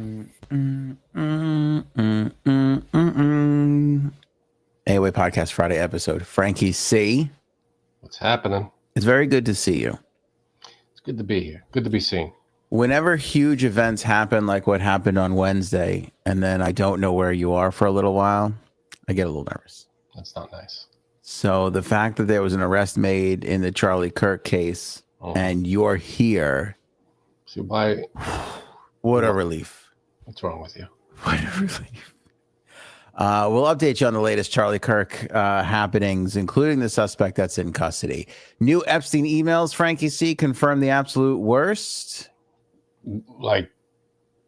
AOA Podcast Friday episode. Frankie C. What's happening? It's very good to see you. It's good to be here. Good to be seen. Whenever huge events happen, like what happened on Wednesday, and then I don't know where you are for a little while, I get a little nervous. That's not nice. So the fact that there was an arrest made in the Charlie Kirk case and you're here. See why? What a relief. What's wrong with you? What a relief. We'll update you on the latest Charlie Kirk happenings, including the suspect that's in custody. New Epstein emails, Frankie C. confirm the absolute worst. Like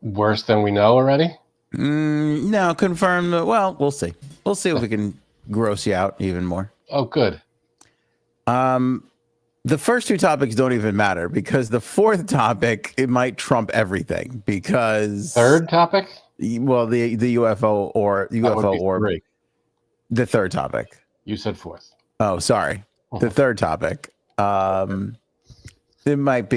worse than we know already? No, confirm. Well, we'll see. We'll see if we can gross you out even more. Oh, good. The first two topics don't even matter because the fourth topic, it might trump everything because third topic? Well, the UFO or three. The third topic. You said fourth. Oh, sorry. The third topic. It might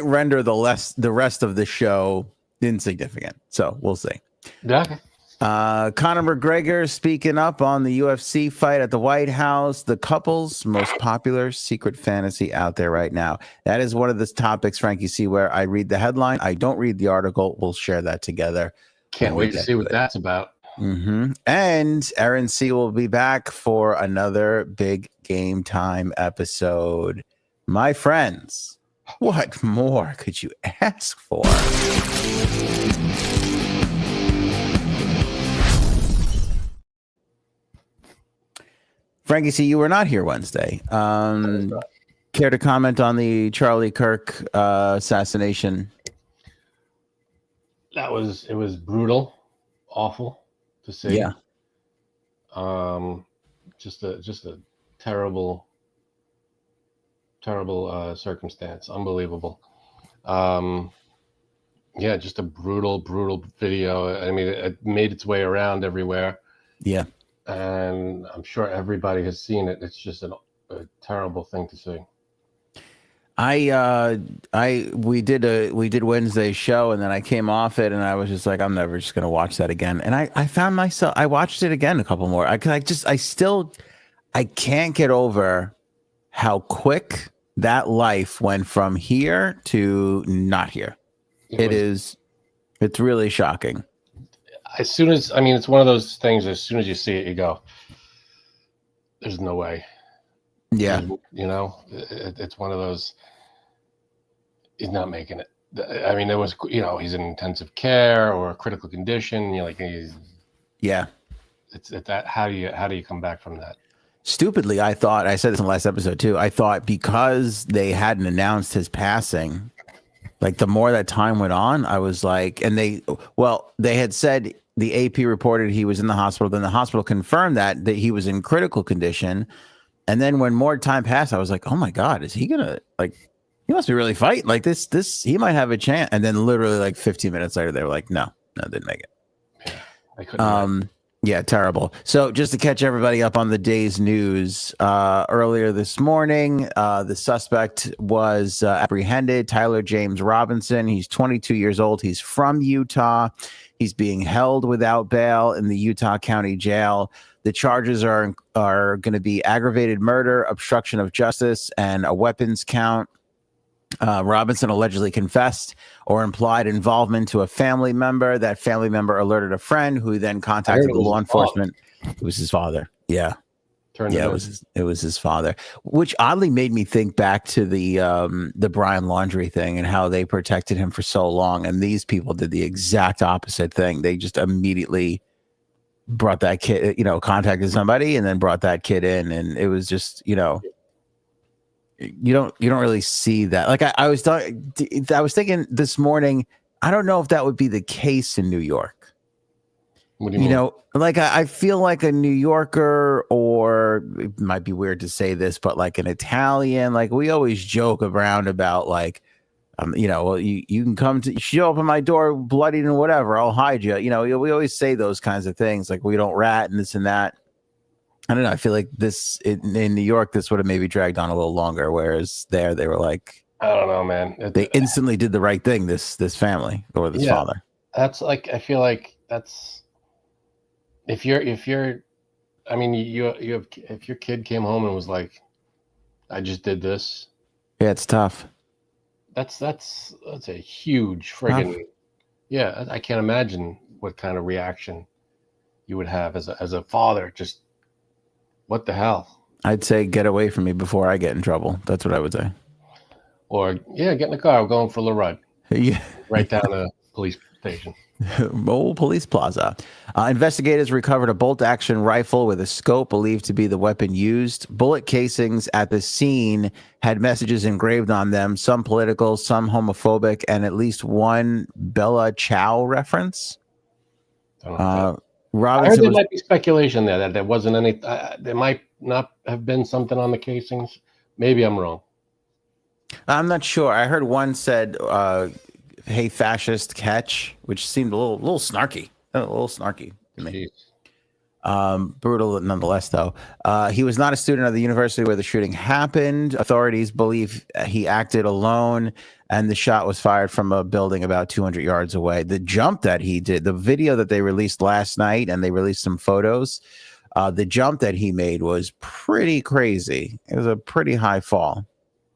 render the rest of the show insignificant. So we'll see. Yeah. Conor McGregor speaking up on the UFC fight at the White House, the couple's most popular secret fantasy out there right now. That is one of the topics, Frankie C, where I read the headline. I don't read the article. We'll share that together. Can't wait to see what that's about. And Erin C will be back for another big game time episode. My friends, what more could you ask for? Frankie C, you were not here Wednesday. Care to comment on the Charlie Kirk assassination? It was brutal, awful to see. Yeah. Just a terrible circumstance. Unbelievable. Yeah, just a brutal video. I mean, it made its way around everywhere. Yeah. And I'm sure everybody has seen it. It's just a terrible thing to see. We did Wednesday's show and then I came off it and I was just like, I'm never just gonna watch that again. And I found myself, I watched it again a couple more. I can't get over how quick that life went from here to not here. It's really shocking. It's one of those things, as soon as you see it, you go, there's no way. Yeah. It's one of those, he's not making it. I mean, there was, he's in intensive care or a critical condition. You're like, yeah. It's that, how do you come back from that? Stupidly, I said this in the last episode too, I thought because they hadn't announced his passing, like the more that time went on, I was like, and they had said, the AP reported he was in the hospital. Then the hospital confirmed that he was in critical condition. And then when more time passed, I was like, oh my God, is he gonna, like, he must be really fighting like this, he might have a chance. And then literally like 15 minutes later, they were like, no, didn't make it. Yeah, I couldn't. Yeah, terrible. So just to catch everybody up on the day's news, earlier this morning, the suspect was apprehended, Tyler James Robinson. He's 22 years old. He's from Utah. He's being held without bail in the Utah County Jail. The charges are going to be aggravated murder, obstruction of justice, and a weapons count. Robinson allegedly confessed or implied involvement to a family member. That family member alerted a friend who then contacted the law enforcement. It was his father. Yeah. It was his father, which oddly made me think back to the Brian Laundrie thing and how they protected him for so long. And these people did the exact opposite thing. They just immediately brought that kid, contacted somebody and then brought that kid in. And it was just, you don't really see that. Like I was thinking this morning, I don't know if that would be the case in New York. What do you mean? Like I feel like a New Yorker, or it might be weird to say this, but like an Italian, like we always joke around about like, well, you can come to show up at my door bloodied and whatever, I'll hide you. We always say those kinds of things, like we don't rat and this and that. I don't know. I feel like this in New York, this would have maybe dragged on a little longer, whereas there they were like, I don't know, man. They instantly did the right thing. This family or this father. That's like, I feel like that's if you're I mean, you have, if your kid came home and was like, I just did this. Yeah, it's tough. That's a huge friggin' yeah. I can't imagine what kind of reaction you would have as a father. Just what the hell? I'd say get away from me before I get in trouble. That's what I would say. Or get in the car. We're going for a little ride. Yeah, Right down a police station. Old police plaza. Investigators recovered a bolt-action rifle with a scope believed to be the weapon used. Bullet casings at the scene had messages engraved on them, some political, some homophobic, and at least one Bella Ciao reference. Robinson I heard there might be speculation there that there wasn't any. There might not have been something on the casings. Maybe I'm wrong. I'm not sure. I heard one said, "Hey, fascist, catch," which seemed a little snarky. A little snarky to me. Brutal nonetheless, though. He was not a student of the university where the shooting happened. Authorities believe he acted alone, and the shot was fired from a building about 200 yards away. The jump that he did, the video that they released last night, and they released some photos, the jump that he made was pretty crazy. It was a pretty high fall.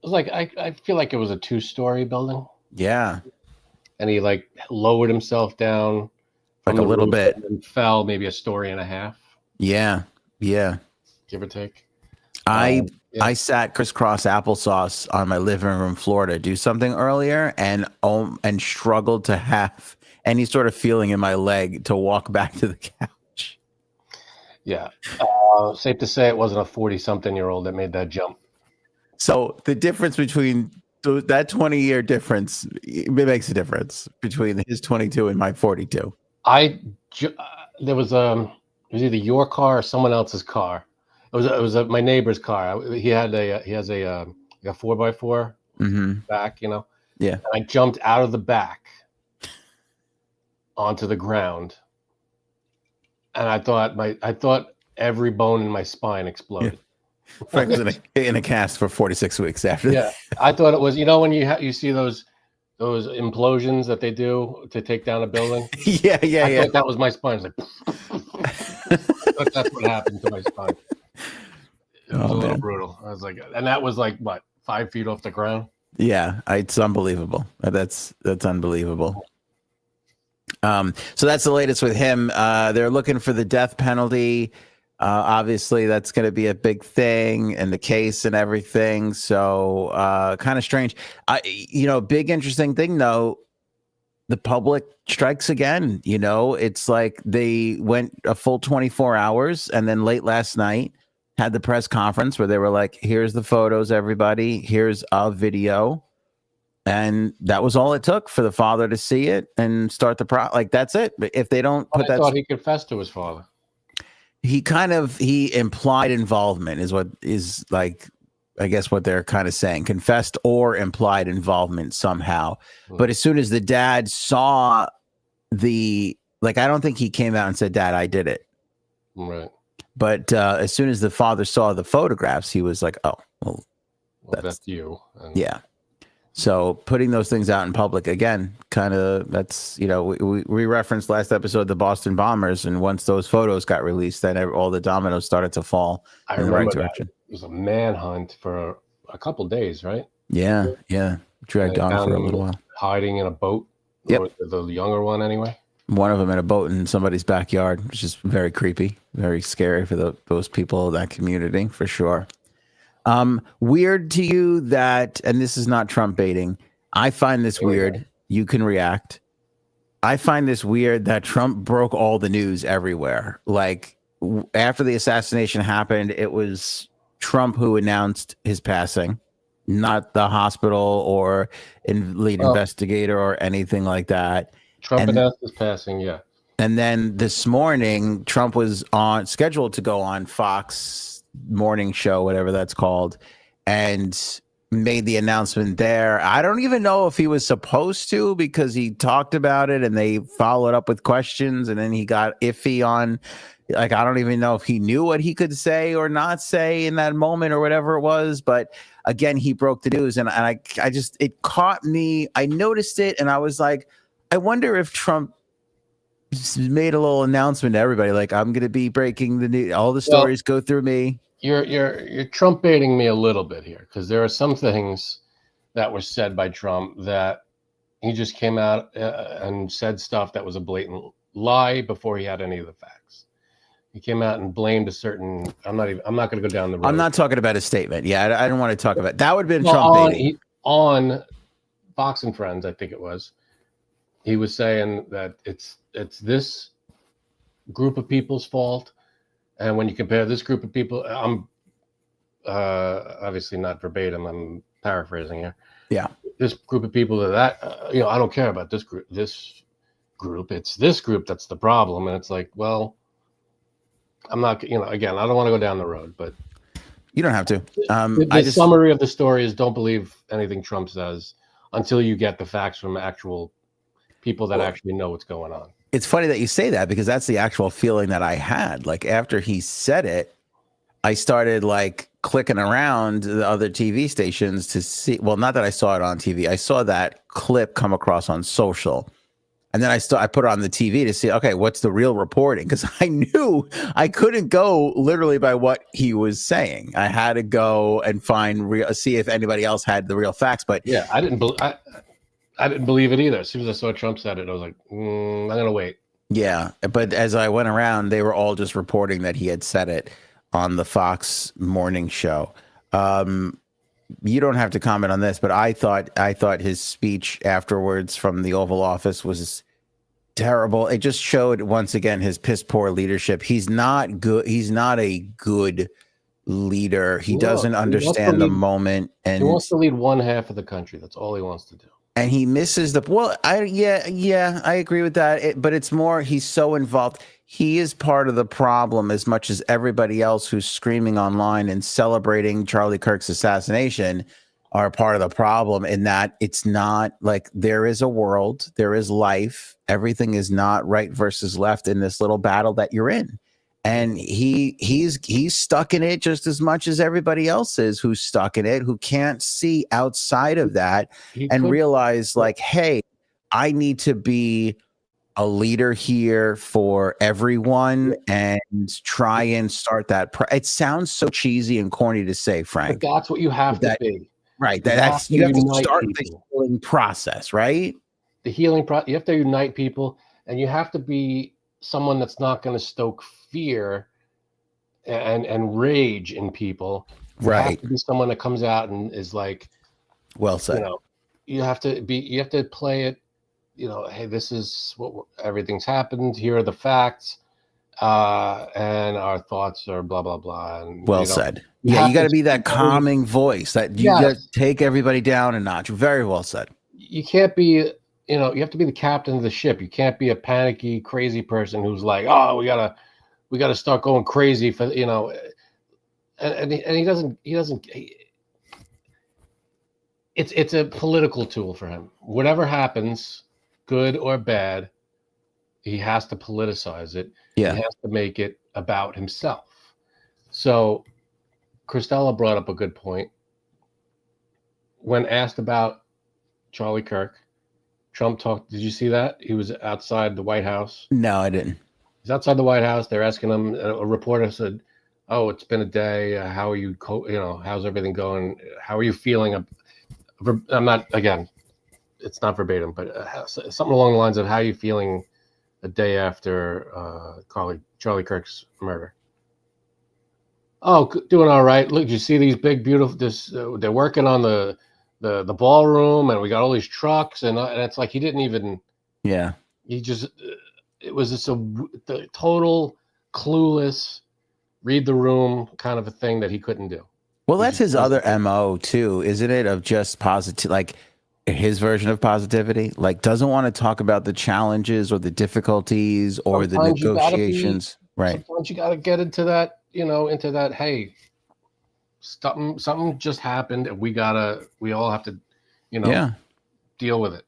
It was like, I feel like it was a 2-story building. Yeah. And he like lowered himself down like a little bit and fell maybe a story and a half. Yeah. Give or take. I sat crisscross applesauce on my living room floor to do something earlier and struggled to have any sort of feeling in my leg to walk back to the couch. Yeah. Safe to say it wasn't a 40-something-year-old that made that jump. So the difference between that 20-year difference, it makes a difference between his 22 and my 42. There was it was either your car or someone else's car. It was my neighbor's car. He has a 4x4 back, Yeah. And I jumped out of the back onto the ground, and I thought every bone in my spine exploded. Yeah. Frank was in a cast for 46 weeks after. Yeah, I thought it was. When you see those implosions that they do to take down a building. Yeah. I thought that was my spine. It's like, I thought that's what happened to my spine. It was a little brutal. I was like, and that was like what, 5 feet off the ground? Yeah, it's unbelievable. That's unbelievable. So that's the latest with him. They're looking for the death penalty. Obviously, that's going to be a big thing in the case and everything. So kind of strange. Big interesting thing, though, the public strikes again. It's like they went a full 24 hours and then late last night had the press conference where they were like, here's the photos, everybody. Here's a video. And that was all it took for the father to see it and start the that's it. But if they don't put I thought he confessed to his father. He implied involvement is what is like, I guess what they're kind of saying, confessed or implied involvement somehow. But as soon as the dad saw I don't think he came out and said, Dad, I did it. Right. But as soon as the father saw the photographs, he was like, oh, well that's you. Yeah. So putting those things out in public again, kind of that's, we referenced last episode, the Boston bombers. And once those photos got released, then all the dominoes started to fall in the right direction. It was a manhunt for a couple of days, right? Yeah. Dragged on for a little while. Hiding in a boat. Yep. Or the younger one anyway. One of them in a boat in somebody's backyard, which is very creepy, very scary for those people in that community, for sure. Weird to you that, and this is not Trump baiting, I find this weird. You can react. I find this weird that Trump broke all the news everywhere. Like after the assassination happened, it was Trump who announced his passing, not the hospital or lead investigator or anything like that. Trump announced his passing, yeah. And then this morning, Trump was scheduled to go on Fox morning show, whatever that's called, and made the announcement there. I don't even know if he was supposed to, because he talked about it and they followed up with questions, and then he got iffy on, I don't even know if he knew what he could say or not say in that moment or whatever it was. But again, he broke the news, and I just, it caught me. I noticed it, and I was like, I wonder if Trump made a little announcement to everybody, like, I'm going to be breaking the news. All the stories go through me. You're Trump baiting me a little bit here, because there are some things that were said by Trump that he just came out and said stuff that was a blatant lie before he had any of the facts. He came out and blamed a certain. I'm not going to go down the road. I'm not talking about his statement. Yeah, I don't want to talk about that. Would have been Trump baiting. On Fox and Friends, I think it was. He was saying that it's this group of people's fault, and when you compare this group of people, I'm obviously not verbatim. I'm paraphrasing here. Yeah, this group of people that I don't care about this group. It's this group that's the problem, and it's like, well, I'm not. Again, I don't want to go down the road, but you don't have to. The summary of the story is: don't believe anything Trump says until you get the facts from actual people that actually know what's going on. It's funny that you say that, because that's the actual feeling that I had. Like, after he said it, I started like clicking around the other TV stations to see. Well, not that I saw it on TV. I saw that clip come across on social. And then I put it on the TV to see, okay, what's the real reporting? Because I knew I couldn't go literally by what he was saying. I had to go and see if anybody else had the real facts. But yeah, I didn't believe it either. As soon as I saw Trump said it, I was like, I'm going to wait. Yeah. But as I went around, they were all just reporting that he had said it on the Fox morning show. You don't have to comment on this, but I thought his speech afterwards from the Oval Office was terrible. It just showed once again his piss poor leadership. He's not good. He's not a good leader. He doesn't understand the moment, and he wants to lead one half of the country. That's all he wants to do. And he misses the I agree with that. But it's more, he's so involved. He is part of the problem as much as everybody else who's screaming online and celebrating Charlie Kirk's assassination are part of the problem, in that it's not like there is a world, there is life. Everything is not right versus left in this little battle that you're in. And he's stuck in it just as much as everybody else is who's stuck in it, who can't see outside of that realize, like, hey, I need to be a leader here for everyone and try and start that. It sounds so cheesy and corny to say, Frank. But that's what you have to be. Right. You have to start the healing process, right? The healing process. You have to unite people, and you have to be someone that's not going to stoke fear and rage in people. You have to be someone that comes out and is like, well said. You have to play it. Hey, this is what everything's happened. Here are the facts, and our thoughts are blah blah blah. And well said. Yeah, you got to be that calming voice that you got to take everybody down a notch. Very well said. You can't be. You have to be the captain of the ship. You can't be a panicky, crazy person who's like, oh, we gotta start going crazy for and he doesn't. It's a political tool for him. Whatever happens, good or bad, he has to politicize it. Yeah. He has to make it about himself. So Christella brought up a good point. When asked about Charlie Kirk, Trump talked. Did you see that? He was outside the White House. No, I didn't. He's outside the White House. They're asking him. A reporter said, "Oh, it's been a day. How are you? How's everything going? How are you feeling?" I'm not, again, it's not verbatim, but something along the lines of, "How are you feeling a day after Charlie Kirk's murder?" "Oh, doing all right. Look, you see these big, beautiful. They're working on the ballroom, and we got all these trucks, and it's like he didn't even. Yeah. He just. It was just the total clueless, read the room kind of a thing that he couldn't do. Well, that's his other MO too, isn't it? Of just positive, like his version of positivity, like doesn't want to talk about the challenges or the difficulties or the negotiations. Right. Sometimes you got to get into that, into that. Hey, something just happened, and we all have to, deal with it.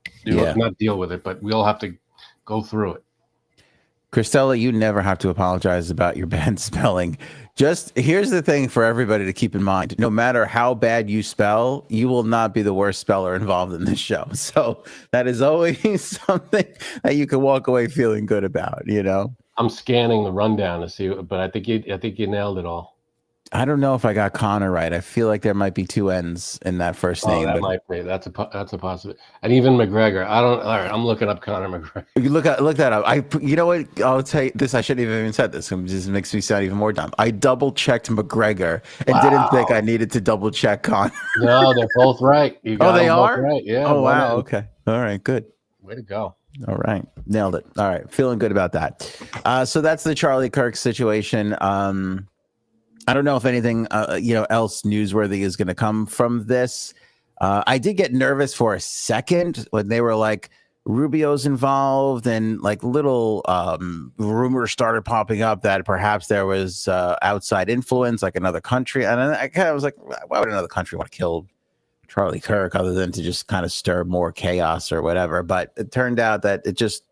Not deal with it, but we all have to go through it. Christella, you never have to apologize about your bad spelling. Just here's the thing for everybody to keep in mind. No matter how bad you spell, you will not be the worst speller involved in this show. So that is always something that you can walk away feeling good about, you know? I'm scanning the rundown to see, but I think you nailed it all. I don't know if I got Connor right. I feel like there might be two N's in that first name. That might be. That's a possibility. And even McGregor. All right, I'm looking up Conor McGregor. You look that up. You know what? I'll tell you this. I shouldn't have even said this. It just makes me sound even more dumb. I double checked McGregor and didn't think I needed to double check Connor. No, they're both right. You got they are both right. Yeah. Oh wow. Okay. All right. Good. Way to go. All right. Nailed it. All right. Feeling good about that. So that's the Charlie Kirk situation. I don't know if anything, else newsworthy is going to come from this. I did get nervous for a second when they were like, Rubio's involved, and like little rumors started popping up that perhaps there was outside influence, like another country. And I kind of was like, why would another country want to kill Charlie Kirk other than to just kind of stir more chaos or whatever? But it turned out that it just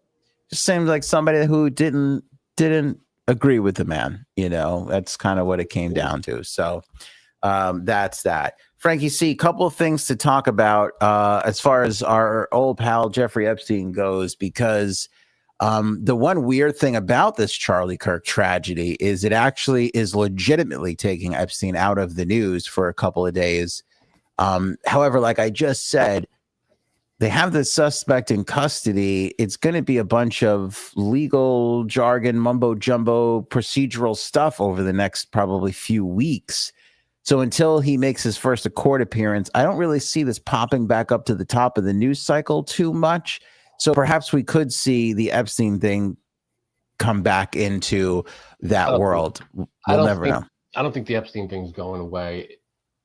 seemed like somebody who didn't agree with the man. That's kind of what it came down to. So that's that. Frankie C, couple of things to talk about as far as our old pal Jeffrey Epstein goes, because the one weird thing about this Charlie Kirk tragedy is it actually is legitimately taking Epstein out of the news for a couple of days. However, like I just said, they have the suspect in custody. It's going to be a bunch of legal jargon, mumbo jumbo, procedural stuff over the next probably few weeks. So until he makes his first court appearance, I don't really see this popping back up to the top of the news cycle too much. So perhaps we could see the Epstein thing come back into that world. We'll never know. I don't think the Epstein thing's going away.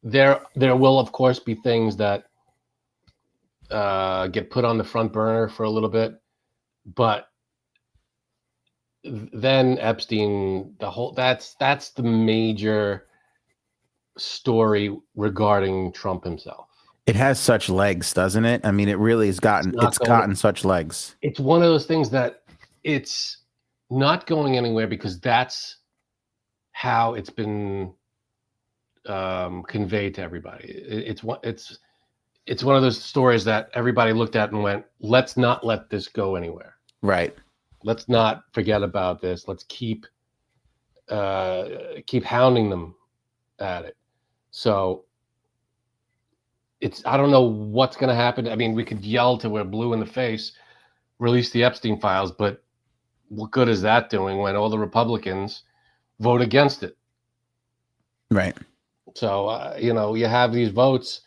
There will, of course, be things that get put on the front burner for a little bit, but then Epstein, that's the major story regarding Trump himself. It has such legs, doesn't it? I mean, it really has gotten such legs. It's one of those things that it's not going anywhere because that's how it's been conveyed to everybody. It's one of those stories that everybody looked at and went, let's not let this go anywhere. Right. Let's not forget about this. Let's keep hounding them at it. So I don't know what's going to happen. I mean, we could yell till we're blue in the face, release the Epstein files, but what good is that doing when all the Republicans vote against it? Right. So, you have these votes.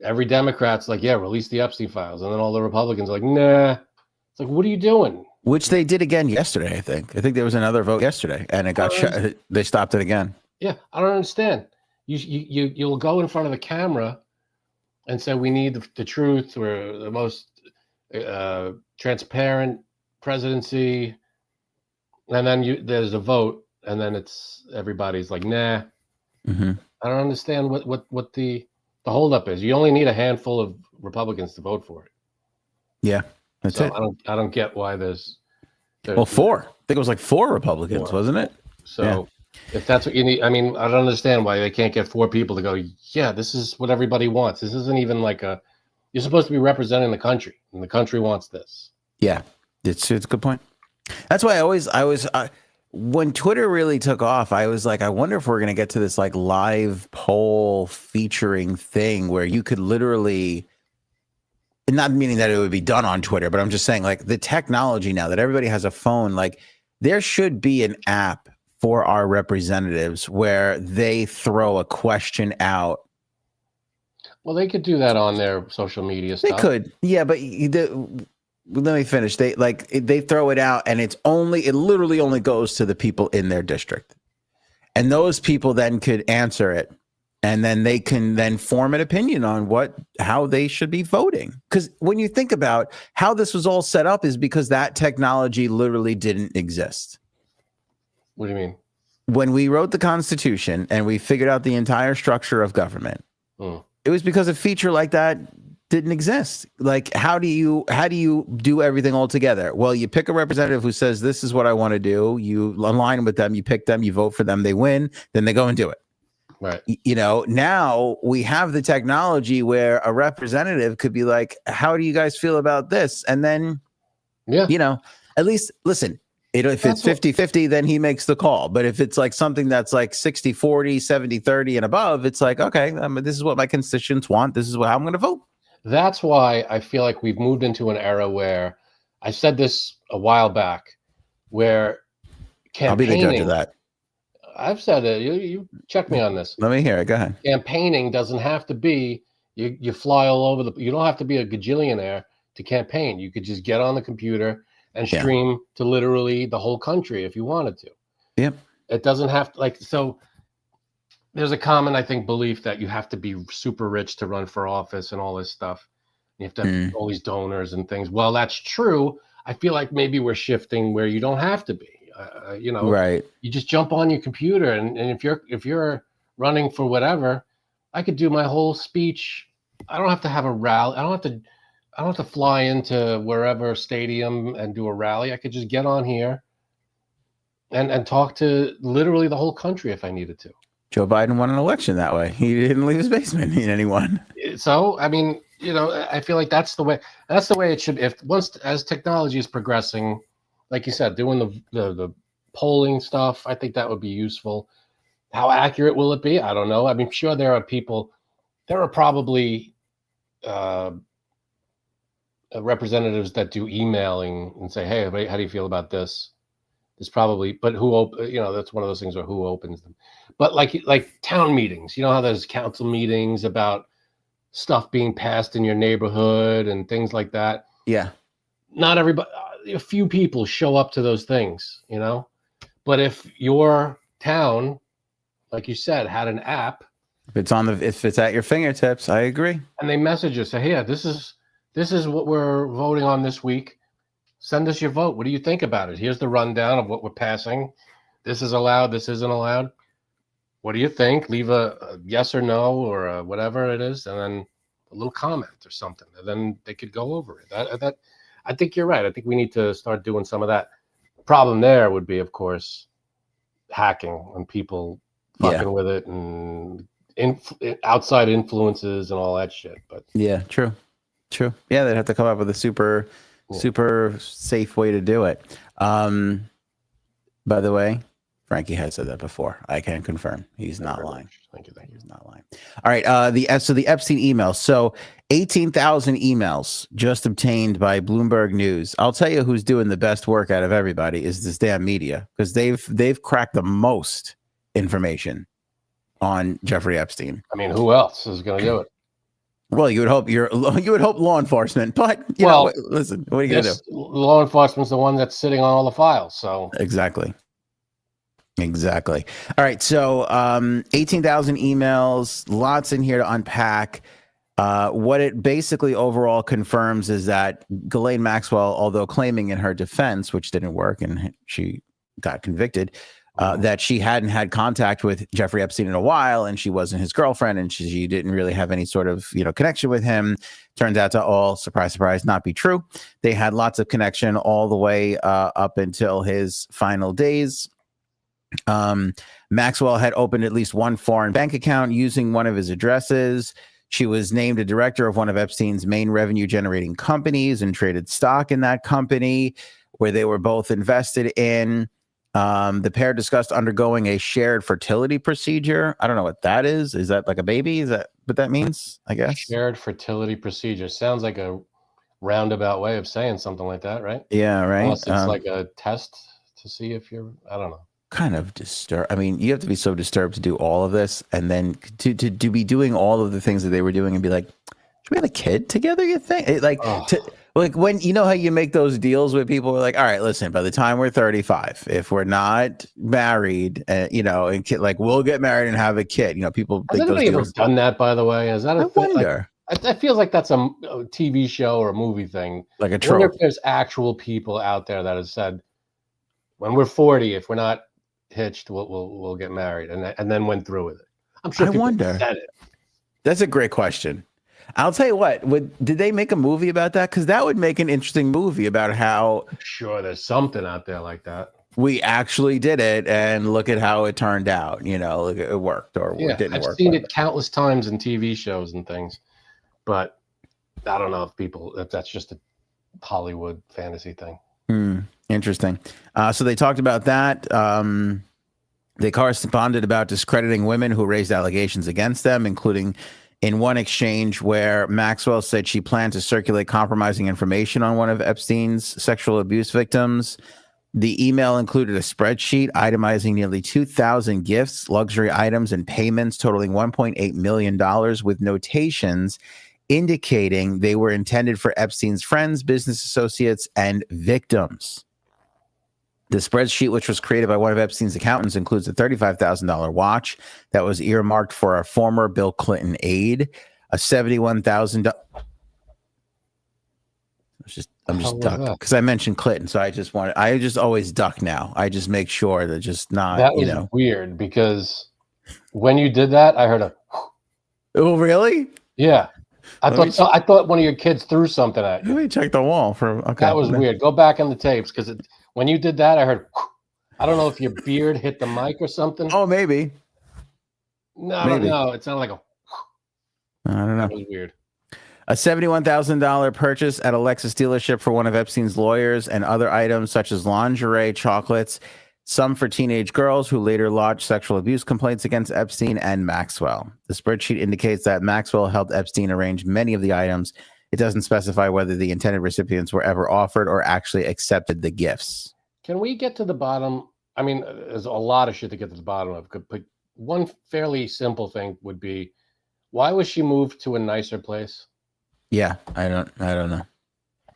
Every Democrat's like, yeah, release the Epstein files. And then all the Republicans are like, nah. It's like, what are you doing? Which they did again yesterday, I think. I think there was another vote yesterday, and it got shut. They stopped it again. Yeah, I don't understand. You'll go in front of the camera and say we need the truth or the most transparent presidency, and then there's a vote, and then everybody's like, nah. Mm-hmm. I don't understand what the holdup is. You only need a handful of Republicans to vote for it. Yeah, that's it. I don't get why there's 4. I think it was like 4 Republicans, wasn't it? So if that's what you need, I mean, I don't understand why they can't get 4 people to go, yeah, this is what everybody wants. This isn't even like you're supposed to be representing the country, and the country wants this. Yeah, it's a good point. That's why I was when Twitter really took off, I was like, I wonder if we're going to get to this like live poll featuring thing where you could literally, not meaning that it would be done on Twitter, but I'm just saying like the technology now that everybody has a phone, like there should be an app for our representatives where they throw a question out. Well, they could do that on their social media stuff. They could. Yeah, but let me finish. They throw it out and it literally only goes to the people in their district. And those people then could answer it. And then they can then form an opinion on how they should be voting. Because when you think about how this was all set up is because that technology literally didn't exist. What do you mean? When we wrote the Constitution and we figured out the entire structure of government, it was because a feature like that didn't exist. Like, how do you do everything all together? Well, you pick a representative who says, this is what I want to do. You align with them, you pick them, you vote for them, they win, then they go and do it. Right. You know, now we have the technology where a representative could be like, how do you guys feel about this? And then, you know, at least listen, if it's 50-50, then he makes the call. But if it's like something that's like 60-40, 70-30 and above, it's like, okay, this is what my constituents want. This is how I'm going to vote. That's why I feel like we've moved into an era where, I said this a while back, where campaigning. I'll be the judge of that. I've said it. You check me on this. Let me hear it. Go ahead. Campaigning doesn't have to be you fly all over you don't have to be a gajillionaire to campaign. You could just get on the computer and stream to literally the whole country if you wanted to. Yep. It doesn't have to so there's a common, I think, belief that you have to be super rich to run for office and all this stuff. You have to have all these donors and things. Well, that's true. I feel like maybe we're shifting where you don't have to be. Right. You just jump on your computer, and if you're running for whatever, I could do my whole speech. I don't have to have a rally. I don't have to fly into wherever stadium and do a rally. I could just get on here and talk to literally the whole country if I needed to. Joe Biden won an election that way. He didn't leave his basement in anyone. So, I mean, I feel like that's the way it should. As technology is progressing, like you said, doing the polling stuff, I think that would be useful. How accurate will it be? I don't know. I mean, sure, there are probably representatives that do emailing and say, hey, how do you feel about this? There's probably, but that's one of those things where who opens them. But like town meetings, you know how there's council meetings about stuff being passed in your neighborhood and things like that. Yeah. Not everybody, a few people show up to those things, but if your town, like you said, had an app, if it's at your fingertips, I agree. And they message you, say, hey, this is what we're voting on this week. Send us your vote. What do you think about it? Here's the rundown of what we're passing. This is allowed. This isn't allowed. What do you think? Leave a yes or no or a whatever it is, and then a little comment or something, and then they could go over it. That I think you're right. I think we need to start doing some of that. Problem there would be, of course, hacking and people fucking with it and outside influences and all that shit. But yeah, true. Yeah, they'd have to come up with a super safe way to do it. By the way, Frankie has said that before. I can confirm he's not lying. Thank you. He's not lying. All right. The Epstein emails. So 18,000 emails just obtained by Bloomberg News. I'll tell you who's doing the best work out of everybody is this damn media, because they've cracked the most information on Jeffrey Epstein. I mean, who else is going to do it? Well, you would hope law enforcement, but listen, what are you gonna do? Law enforcement's the one that's sitting on all the files. So exactly. All right, so 18,000 emails, lots in here to unpack. What it basically overall confirms is that Ghislaine Maxwell, although claiming in her defense, which didn't work, and she got convicted, that she hadn't had contact with Jeffrey Epstein in a while, and she wasn't his girlfriend, and she didn't really have any sort of connection with him. Turns out to all, surprise, surprise, not be true. They had lots of connection all the way up until his final days. Maxwell had opened at least one foreign bank account using one of his addresses. She was named a director of one of Epstein's main revenue generating companies and traded stock in that company, where they were both invested in. The pair discussed undergoing a shared fertility procedure. I don't know what that is. Is that like a baby? Is that what that means? I guess. Shared fertility procedure sounds like a roundabout way of saying something like that, right? Yeah, right. Unless it's like a test to see if you're, I don't know. Kind of disturbed. I mean, you have to be so disturbed to do all of this, and then to be doing all of the things that they were doing and be like, should we have a kid together, you think? Like when how you make those deals with people, we're like, all right, listen, by the time we're 35, if we're not married, and we'll get married and have a kid. People has anybody ever done that, by the way? Is that I wonder. That feels like that's a TV show or a movie thing. Like a trope. I wonder if there's actual people out there that have said, when we're 40, if we're not hitched, we'll get married, and then went through with it. I'm sure. I wonder. Said it. That's a great question. I'll tell you what. Did they make a movie about that? Because that would make an interesting movie about how Sure, there's something out there like that. we actually did it, and look at how it turned out. Look, it worked or it didn't I've work. seen it countless times in TV shows and things, but I don't know if that's just a Hollywood fantasy thing. Interesting. So they talked about that. They corresponded about discrediting women who raised allegations against them, including in one exchange where Maxwell said she planned to circulate compromising information on one of Epstein's sexual abuse victims. The email included a spreadsheet itemizing nearly 2,000 gifts, luxury items, and payments totaling $1.8 million with notations indicating they were intended for Epstein's friends, business associates, and victims. The spreadsheet, which was created by one of Epstein's accountants, includes a $35,000 watch that was earmarked for a former Bill Clinton aide, a $71,000. I'm just ducked because I mentioned Clinton, so I just always duck now. I just make sure that just not. That was weird because when you did that, I heard a. Oh, really? Yeah. I thought one of your kids threw something at you. Let me check the wall for. Okay. That was weird. Go back in the tapes because when you did that, I heard. I don't know if your beard hit the mic or something. Oh, maybe. No. It sounded like a. I don't know. That was weird. A $71,000 purchase at a Lexus dealership for one of Epstein's lawyers, and other items such as lingerie, chocolates, some for teenage girls who later lodged sexual abuse complaints against Epstein and Maxwell. The spreadsheet indicates that Maxwell helped Epstein arrange many of the items. It doesn't specify whether the intended recipients were ever offered or actually accepted the gifts. Can we get to the bottom? I mean, there's a lot of shit to get to the bottom of, but one fairly simple thing would be, why was she moved to a nicer place? Yeah, I don't know.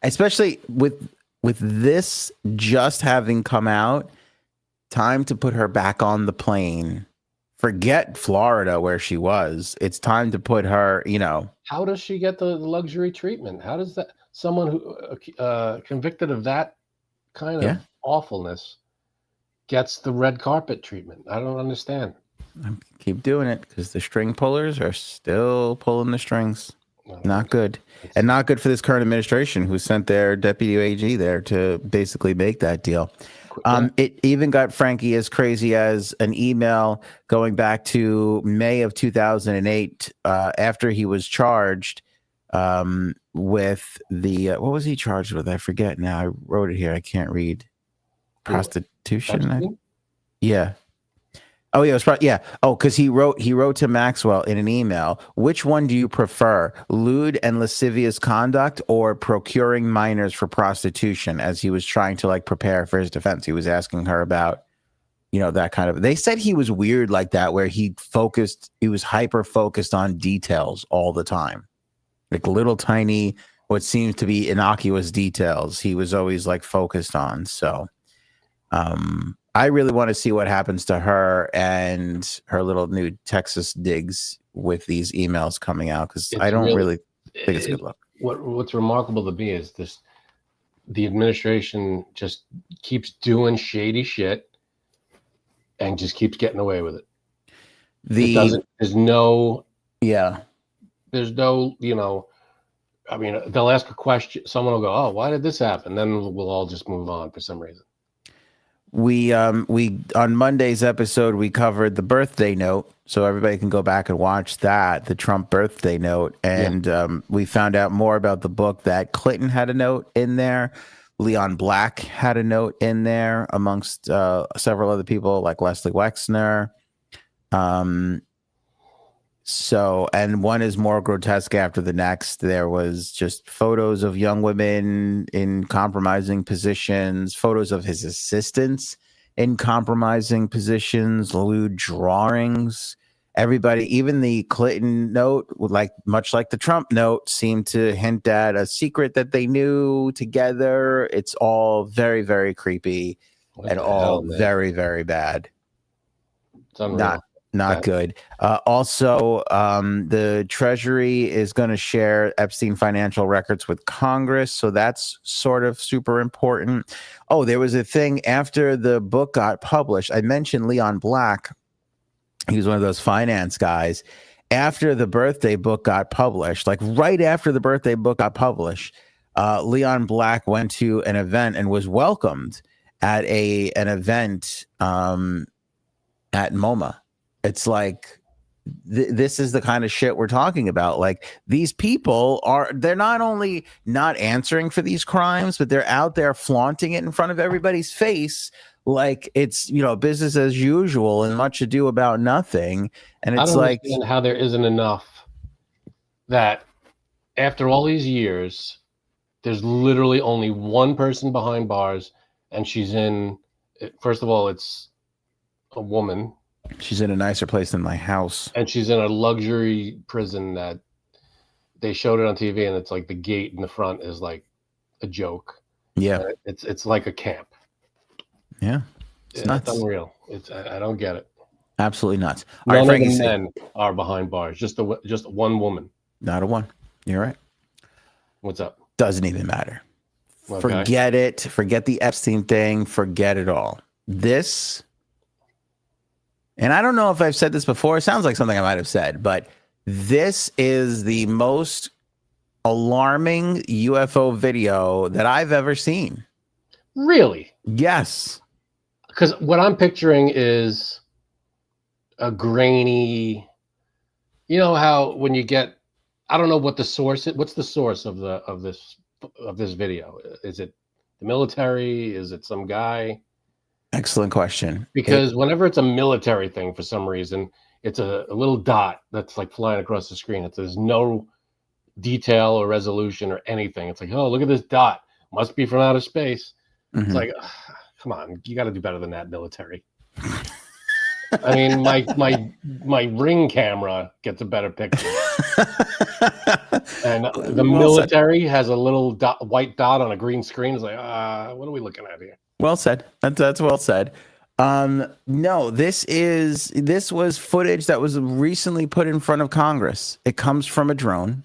Especially with this just having come out, time to put her back on the plane. Forget Florida where she was. It's time to put her, How does she get the luxury treatment? How does that someone who convicted of that kind of awfulness gets the red carpet treatment? I don't understand. Keep doing it because the string pullers are still pulling the strings. Not good. And not good for this current administration who sent their deputy AG there to basically make that deal. It even got Frankie as crazy as an email going back to May of 2008 after he was charged with the what was he charged with? I forget now. I wrote it here. I can't read. Prostitution. Yeah. Oh, yeah, it was probably, yeah. Oh, because he wrote to Maxwell in an email, which one do you prefer, lewd and lascivious conduct or procuring minors for prostitution? As he was trying to prepare for his defense, he was asking her about, that kind of, they said he was weird like that, where he was hyper focused on details all the time. Like little tiny, what seems to be innocuous details. He was always focused on. So, I really want to see what happens to her and her little new Texas digs with these emails coming out, because I don't really think it's a good look. What's remarkable to me is the administration just keeps doing shady shit and just keeps getting away with it. There's no, I mean, they'll ask a question. Someone will go, "Oh, why did this happen?" Then we'll all just move on for some reason. We on Monday's episode, we covered the birthday note, so everybody can go back and watch that, the Trump birthday note. And we found out more about the book that Clinton had a note in there. Leon Black had a note in there amongst several other people like Leslie Wexner. And one is more grotesque after the next. There was just photos of young women in compromising positions, photos of his assistants in compromising positions, lewd drawings. Everybody, even the Clinton note, much like the Trump note, seemed to hint at a secret that they knew together. It's all very, very creepy and all very, very bad. It's unreal. Not good. Also, the Treasury is going to share Epstein financial records with Congress. So that's sort of super important. Oh, there was a thing after the book got published. I mentioned Leon Black. He was one of those finance guys. after the birthday book got published, like right after the birthday book got published, Leon Black went to an event and was welcomed at an event at MoMA. It's like this is the kind of shit we're talking about. Like, these people they're not only not answering for these crimes, but they're out there flaunting it in front of everybody's face like it's, business as usual and much ado about nothing. And it's like, understand how there isn't enough that after all these years, there's literally only one person behind bars, and she's in, first of all, it's a woman. She's in a nicer place than my house. And she's in a luxury prison that they showed it on TV, and it's like the gate in the front is like a joke. Yeah. It's like a camp. Yeah. It's nuts. It's unreal. I don't get it. Absolutely nuts. None of the men are behind bars. Just one woman. Not a one. You're right. What's up? Doesn't even matter. Okay. Forget it. Forget the Epstein thing. Forget it all. This, and I don't know if I've said this before. It sounds like something I might have said, but this is the most alarming UFO video that I've ever seen. Really? Yes. Because what I'm picturing is a grainy, you know how when you get, I don't know what the source is. What's the source of this video? Is it the military? Is it some guy? Excellent question. Because whenever it's a military thing, for some reason, it's a little dot that's like flying across the screen. There's no detail or resolution or anything. It's like, oh, look at this dot. Must be from outer space. It's like, come on, you got to do better than that, military. I mean, my Ring camera gets a better picture, and the military has a little white dot on a green screen. It's like, what are we looking at here? Well said. That's well said. No, this was footage that was recently put in front of Congress. It comes from a drone,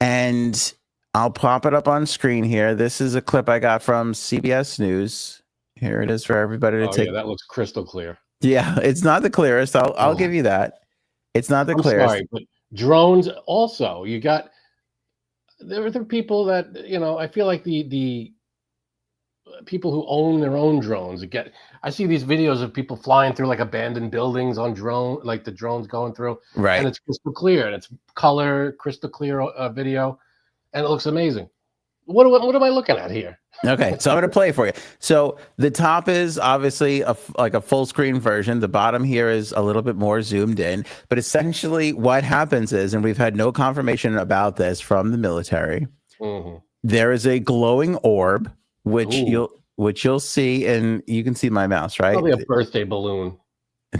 and I'll pop it up on screen here. This is a clip I got from CBS News. Here it is for everybody to take. Yeah, that looks crystal clear. Yeah, it's not the clearest. I'll give you that. It's not the clearest. Sorry, but drones also. There are people that, I feel like the people who own their own drones I see these videos of people flying through like abandoned buildings on drone, like the drones going through. Right. And it's crystal clear, and it's color, crystal clear video. And it looks amazing. What am I looking at here? Okay, so I'm going to play it for you. So the top is obviously like a full screen version. The bottom here is a little bit more zoomed in. But essentially what happens is, and we've had no confirmation about this from the military, there is a glowing orb, which you'll see, and you can see my mouse, right? Probably a birthday balloon.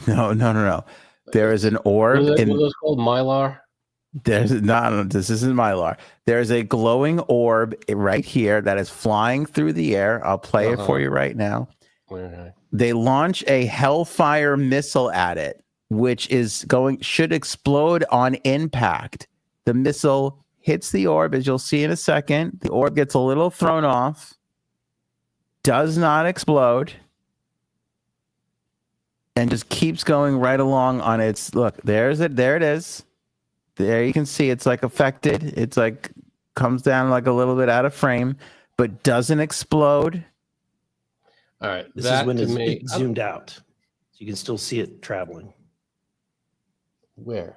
No. There is an orb. What are those called? Mylar? This isn't Mylar. There's a glowing orb right here that is flying through the air. I'll play it for you right now. Okay. They launch a Hellfire missile at it, which should explode on impact. The missile hits the orb, as you'll see in a second. The orb gets a little thrown off, does not explode, and just keeps going right along on its look. There it is. There you can see it's like affected. It's like comes down like a little bit out of frame, but doesn't explode. All right. This is when it's zoomed out. So you can still see it traveling. Where?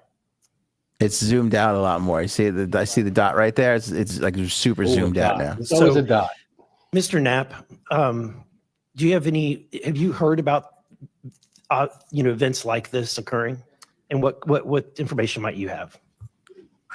It's zoomed out a lot more. I see the dot right there. It's like super zoomed out now. So is a dot. Mr. Knapp, have you heard about events like this occurring? And what information might you have?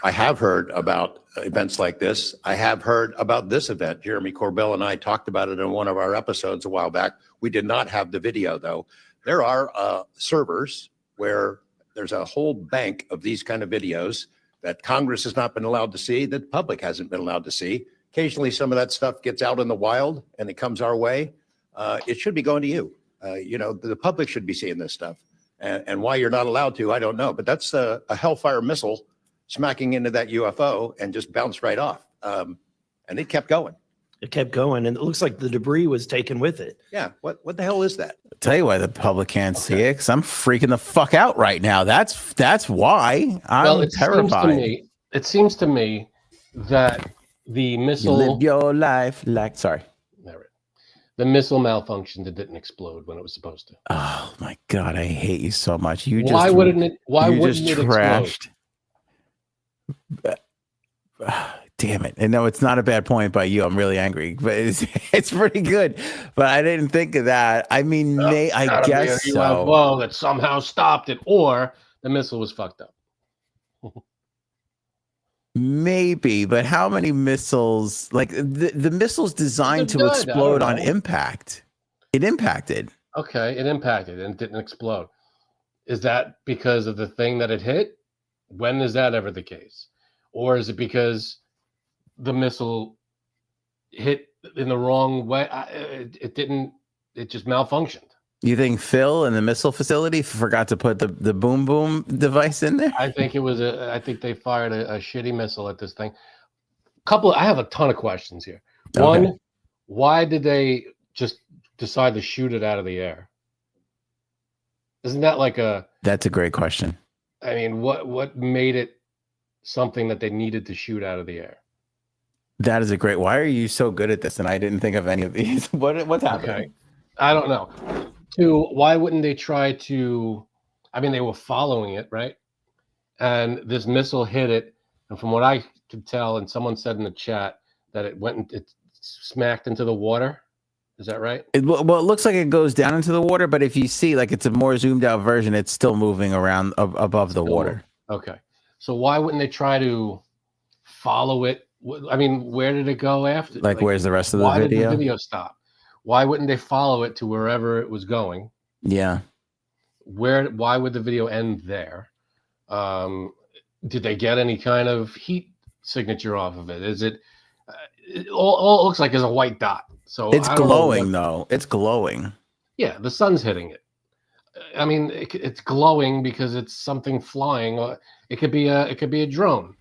I have heard about events like this. I have heard about this event. Jeremy Corbell and I talked about it in one of our episodes a while back. We did not have the video, though. There are servers where there's a whole bank of these kind of videos that Congress has not been allowed to see, that the public hasn't been allowed to see. Occasionally, some of that stuff gets out in the wild and it comes our way. It should be going to you. The public should be seeing this stuff. And why you're not allowed to, I don't know. But that's a Hellfire missile smacking into that UFO and just bounced right off. And it kept going. It kept going, and it looks like the debris was taken with it. Yeah. What the hell is that? I'll tell you why the public can't see it, because I'm freaking the fuck out right now. That's why I'm terrified. It seems to me that the missile. You live your life like. Sorry. The missile malfunctioned. It didn't explode when it was supposed to. Oh my God, I hate you so much. You just why wouldn't it trashed. Damn it. And no, it's not a bad point by you. I'm really angry, but it's pretty good. But I didn't think of that. I mean, I guess so. UFO that somehow stopped it, or the missile was fucked up. Maybe, but how many missiles? Like the missile's designed to explode on impact. It impacted. Okay, it impacted and it didn't explode. Is that because of the thing that it hit? When is that ever the case? Or is it because the missile hit in the wrong way? It just malfunctioned. You think Phil in the missile facility forgot to put the boom boom device in there? I think I think they fired a shitty missile at this thing. I have a ton of questions here. One, why did they just decide to shoot it out of the air? Isn't that like That's a great question. I mean, what made it something that they needed to shoot out of the air? That is a great. Why are you so good at this? And I didn't think of any of these. What's happening? Okay. I don't know. Two, why wouldn't they try to? I mean, they were following it, right? And this missile hit it, and from what I could tell, and someone said in the chat that it smacked into the water. Is that right? Well, it looks like it goes down into the water, but if you see, like, it's a more zoomed out version, it's still moving around above the water. Okay. So why wouldn't they try to follow it? I mean, where did it go after? Like where's the rest of the video? Why did the video stop? Why wouldn't they follow it to wherever it was going? Yeah. Why would the video end there? Did they get any kind of heat signature off of it? Is it all it looks like is a white dot? So it's glowing though. It's glowing. Yeah, the sun's hitting it. I mean, it's glowing because it's something flying. It could be a drone.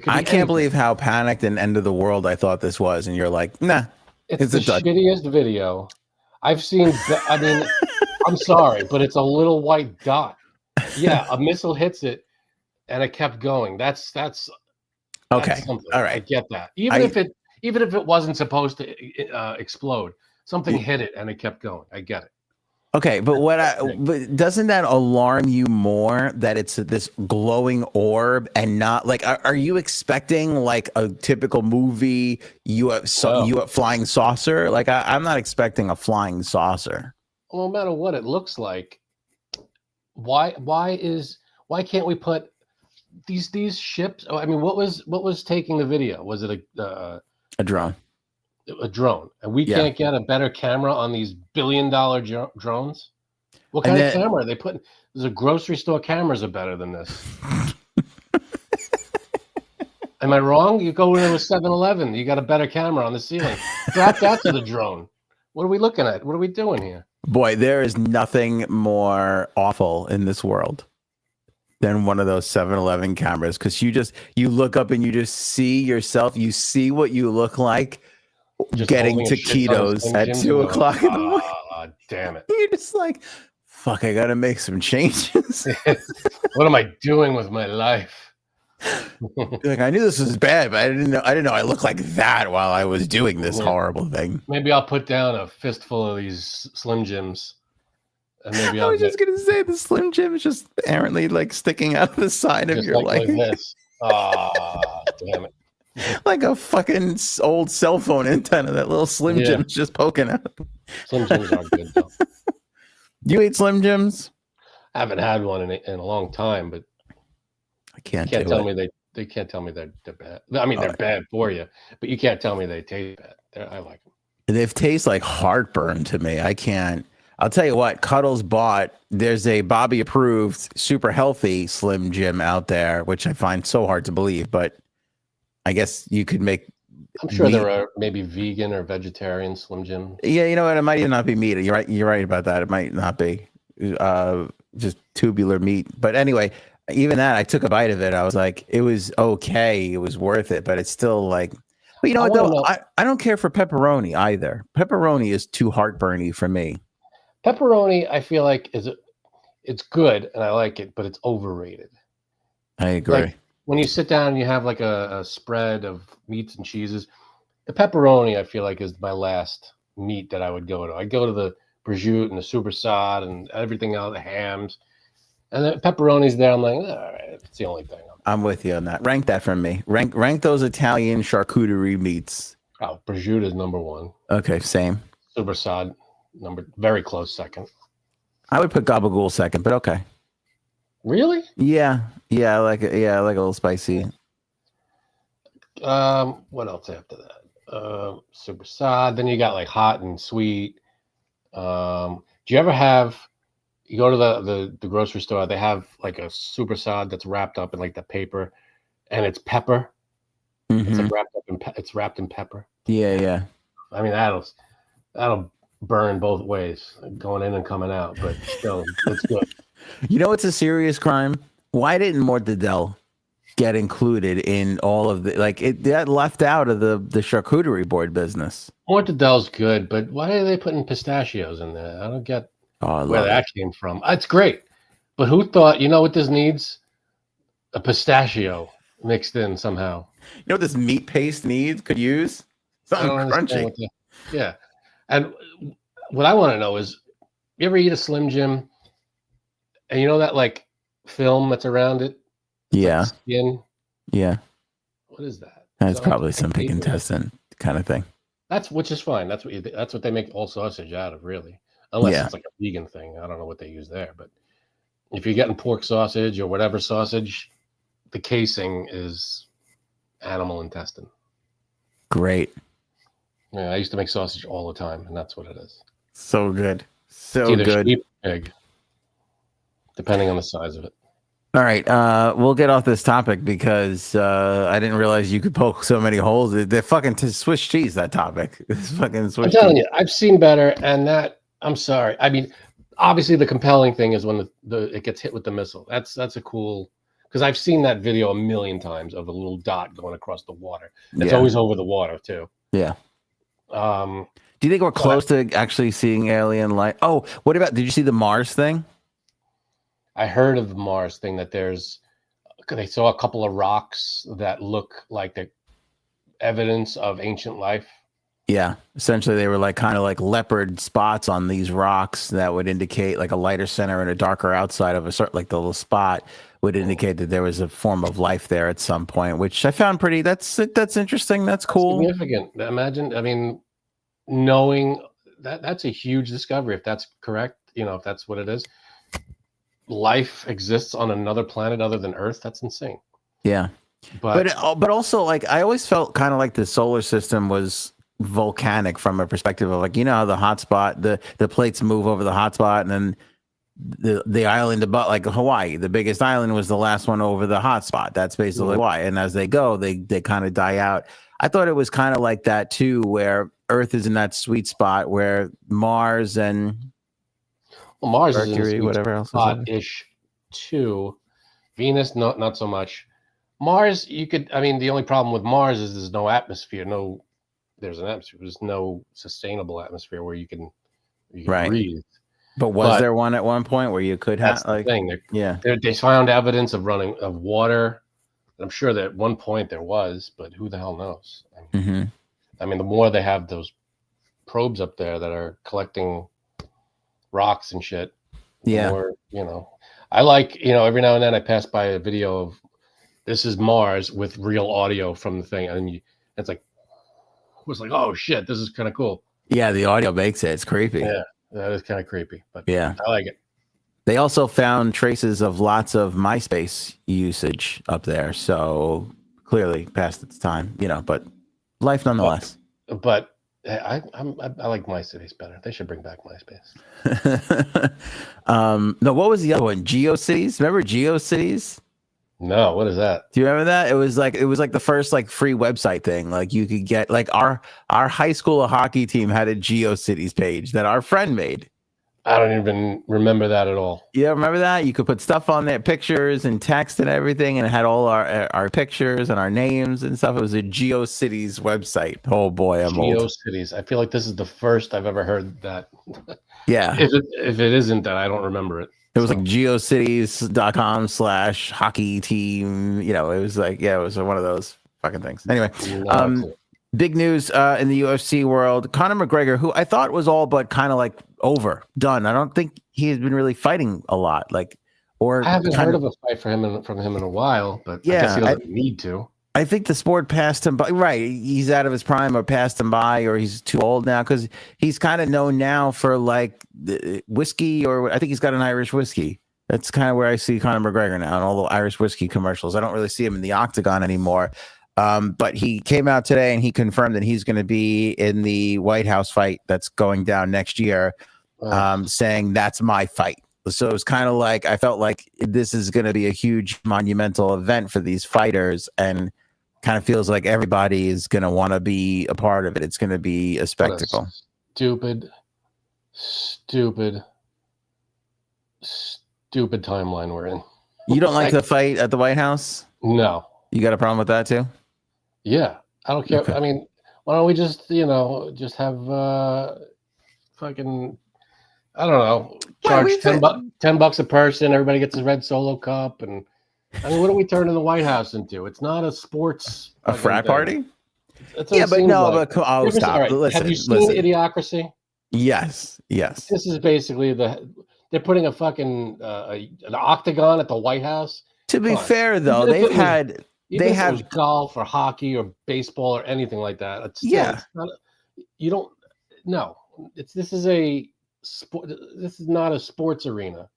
I can't believe how panicked and end of the world I thought this was, and you're like, nah. It's the shittiest video I've seen. I mean, I'm sorry, but it's a little white dot. Yeah, a missile hits it, and it kept going. That's okay. All right, I get that. Even if it wasn't supposed to explode, something hit it and it kept going. I get it. Okay, but but doesn't that alarm you more that it's this glowing orb and not like? Are you expecting like a typical movie flying saucer? Like I'm not expecting a flying saucer. Well, no matter what it looks like, why can't we put these ships? I mean, what was taking the video? Was it a drone? A drone, and we can't get a better camera on these billion-dollar drones. What kind of camera are they putting? There's a grocery store cameras are better than this. Am I wrong? You go into a 7-Eleven, you got a better camera on the ceiling. Strap that to the drone. What are we looking at? What are we doing here? Boy, there is nothing more awful in this world than one of those 7-Eleven cameras, because you look up and you just see yourself. You see what you look like. Just getting taquitos at 2 o'clock in the morning. Damn it. You're just like, fuck, I gotta make some changes. What am I doing with my life? Like, I knew this was bad, but I didn't know I looked like that while I was doing this horrible thing. Maybe I'll put down a fistful of these Slim Jims. And maybe I was just gonna say the Slim Jim is just apparently like sticking out the side of your leg. Like this. Damn it. Like a fucking old cell phone antenna. That little Slim Jim's just poking out. Slim Jims are good though. You eat Slim Jims? I haven't had one in a long time, but I can't tell me they can't tell me they're bad. I mean, they're bad for you, but you can't tell me they taste bad. I like them. They taste like heartburn to me. I can't. I'll tell you what, Cuddles bought. There's a Bobby approved, super healthy Slim Jim out there, which I find so hard to believe, but I guess you could make. I'm sure there are maybe vegan or vegetarian Slim Jim. Yeah, you know what? It might even not be meat. You're right. You're right about that. It might not be just tubular meat. But anyway, even that, I took a bite of it. I was like, it was okay. It was worth it. But it's still like, But you know I what wanna though? know, I don't care for pepperoni either. Pepperoni is too heartburny for me. pepperoni, I feel like it's good and I like it, but it's overrated. I agree. Like when you sit down and you have like a spread of meats and cheeses, the pepperoni I feel like is my last meat that I would go to. I go to the prosciutto and the supersad and everything else, the hams, and the pepperoni's there. I'm like, all right, it's the only thing. I'm with you on that. Rank that from me. Rank those Italian charcuterie meats. Oh, prosciutto is number one. Okay, same. Supersad very close second. I would put gabagool second, but okay. Really? Yeah, I like it. Yeah, I like a little spicy. What else after that? Supersad. Then you got like hot and sweet. Do you ever have? You go to the grocery store. They have like a supersad that's wrapped up in like the paper, and it's pepper. It's like wrapped in pepper. Yeah. I mean that'll burn both ways, going in and coming out. But still, it's good. You know, it's a serious crime. Why didn't mortadelle get included in all of the it that left out of the charcuterie board business? Mortadelle's good, but why are they putting pistachios in there? I don't get where it. that came from. It's great, but who thought? You know what this needs? A pistachio mixed in somehow. You know what this meat paste could use? Something crunchy. Yeah, and what I want to know is, you ever eat a Slim Jim? And you know that like film that's around it? Yeah. Like skin? Yeah. What is that? That's probably some pig intestine kind of thing. Which is fine. That's what they make all sausage out of, really. Unless it's like a vegan thing. I don't know what they use there, but if you're getting pork sausage or whatever sausage, the casing is animal intestine. Great. Yeah, I used to make sausage all the time, and that's what it is. So good. So it's either good. Sheep or pig, depending on the size of it. All right, we'll get off this topic because I didn't realize you could poke so many holes. They're fucking Swiss cheese, that topic. It's fucking Swiss I'm telling cheese. you, I've seen better, and I'm sorry. I mean, obviously the compelling thing is when it gets hit with the missile. That's a cool, because I've seen that video a million times of a little dot going across the water. It's always over the water too. Yeah. Do you think we're close to actually seeing alien life? Oh, what about? Did you see the Mars thing? I heard of the Mars thing that they saw a couple of rocks that look like the evidence of ancient life. Yeah, essentially they were like kind of like leopard spots on these rocks that would indicate like a lighter center and a darker outside of a certain, like the little spot would indicate that there was a form of life there at some point, which I found pretty, that's interesting. That's cool. Significant. Imagine, I mean, knowing that's a huge discovery. If that's correct, if that's what it is, life exists on another planet other than Earth. That's insane. Yeah. But also like, I always felt kind of like the solar system was volcanic from a perspective of like, how the hotspot, the plates move over the hotspot, and then the island above, like Hawaii, the biggest island was the last one over the hotspot. That's basically why. And as they go, they kind of die out. I thought it was kind of like that too, where Earth is in that sweet spot where Mars and Mars Mercury, is in whatever else ish too. Venus, not so much. Mars, the only problem with Mars is there's no atmosphere. There's an atmosphere. There's no sustainable atmosphere where you can breathe. But there one at one point where you could have the thing? They found evidence of water. I'm sure that at one point there was, but who the hell knows? I mean, the more they have those probes up there that are collecting rocks and shit, the more, I like, every now and then I pass by a video of this is Mars with real audio from the thing, and it's like, oh shit, this is kind of cool. Yeah, the audio makes it. It's creepy. Yeah, that is kind of creepy, but yeah, I like it. They also found traces of lots of MySpace usage up there, so clearly past its time, but life nonetheless. But I like MySpace better. They should bring back MySpace. No, what was the other one? GeoCities? Remember GeoCities? No, what is that? Do you remember that? It was like the first like free website thing. Like you could get like our high school hockey team had a GeoCities page that our friend made. I don't even remember that at all. Yeah, remember that? You could put stuff on there, pictures and text and everything, and it had all our pictures and our names and stuff. It was a GeoCities website. Oh boy, I'm old. GeoCities. I feel like this is the first I've ever heard that. Yeah. If it isn't that, I don't remember it. It was like geocities.com/hockey team. You know, it was like, yeah, it was one of those fucking things. Anyway, big news in the UFC world. Conor McGregor, who I thought was all but kind of like done. I don't think he has been really fighting a lot. I haven't heard of a fight from him in a while, but yeah, I guess he doesn't need to. I think the sport passed him by. Right, he's out of his prime or passed him by, or he's too old now because he's kind of known now for like whiskey, or I think he's got an Irish whiskey. That's kind of where I see Conor McGregor now in all the Irish whiskey commercials. I don't really see him in the octagon anymore. But he came out today and he confirmed that he's going to be in the White House fight that's going down next year, saying that's my fight. So it was kind of like, I felt like this is going to be a huge monumental event for these fighters, and kind of feels like everybody is going to want to be a part of it. It's going to be a spectacle. Stupid timeline we're in. You don't like the fight at the White House? No. You got a problem with that too? Yeah, I don't care. Okay. I mean, why don't we just have fucking, I don't know, charge $10 a person. Everybody gets a red Solo cup, and I mean, what are we turning the White House into? It's not a sports frat party. Yeah, but no, like. But I'll stop. Right. Listen, have you seen Idiocracy? Yes. This is basically they're putting a fucking an octagon at the White House. To be fair, though, they have golf or hockey or baseball or anything like that. It's this is a sport. This is not a sports arena.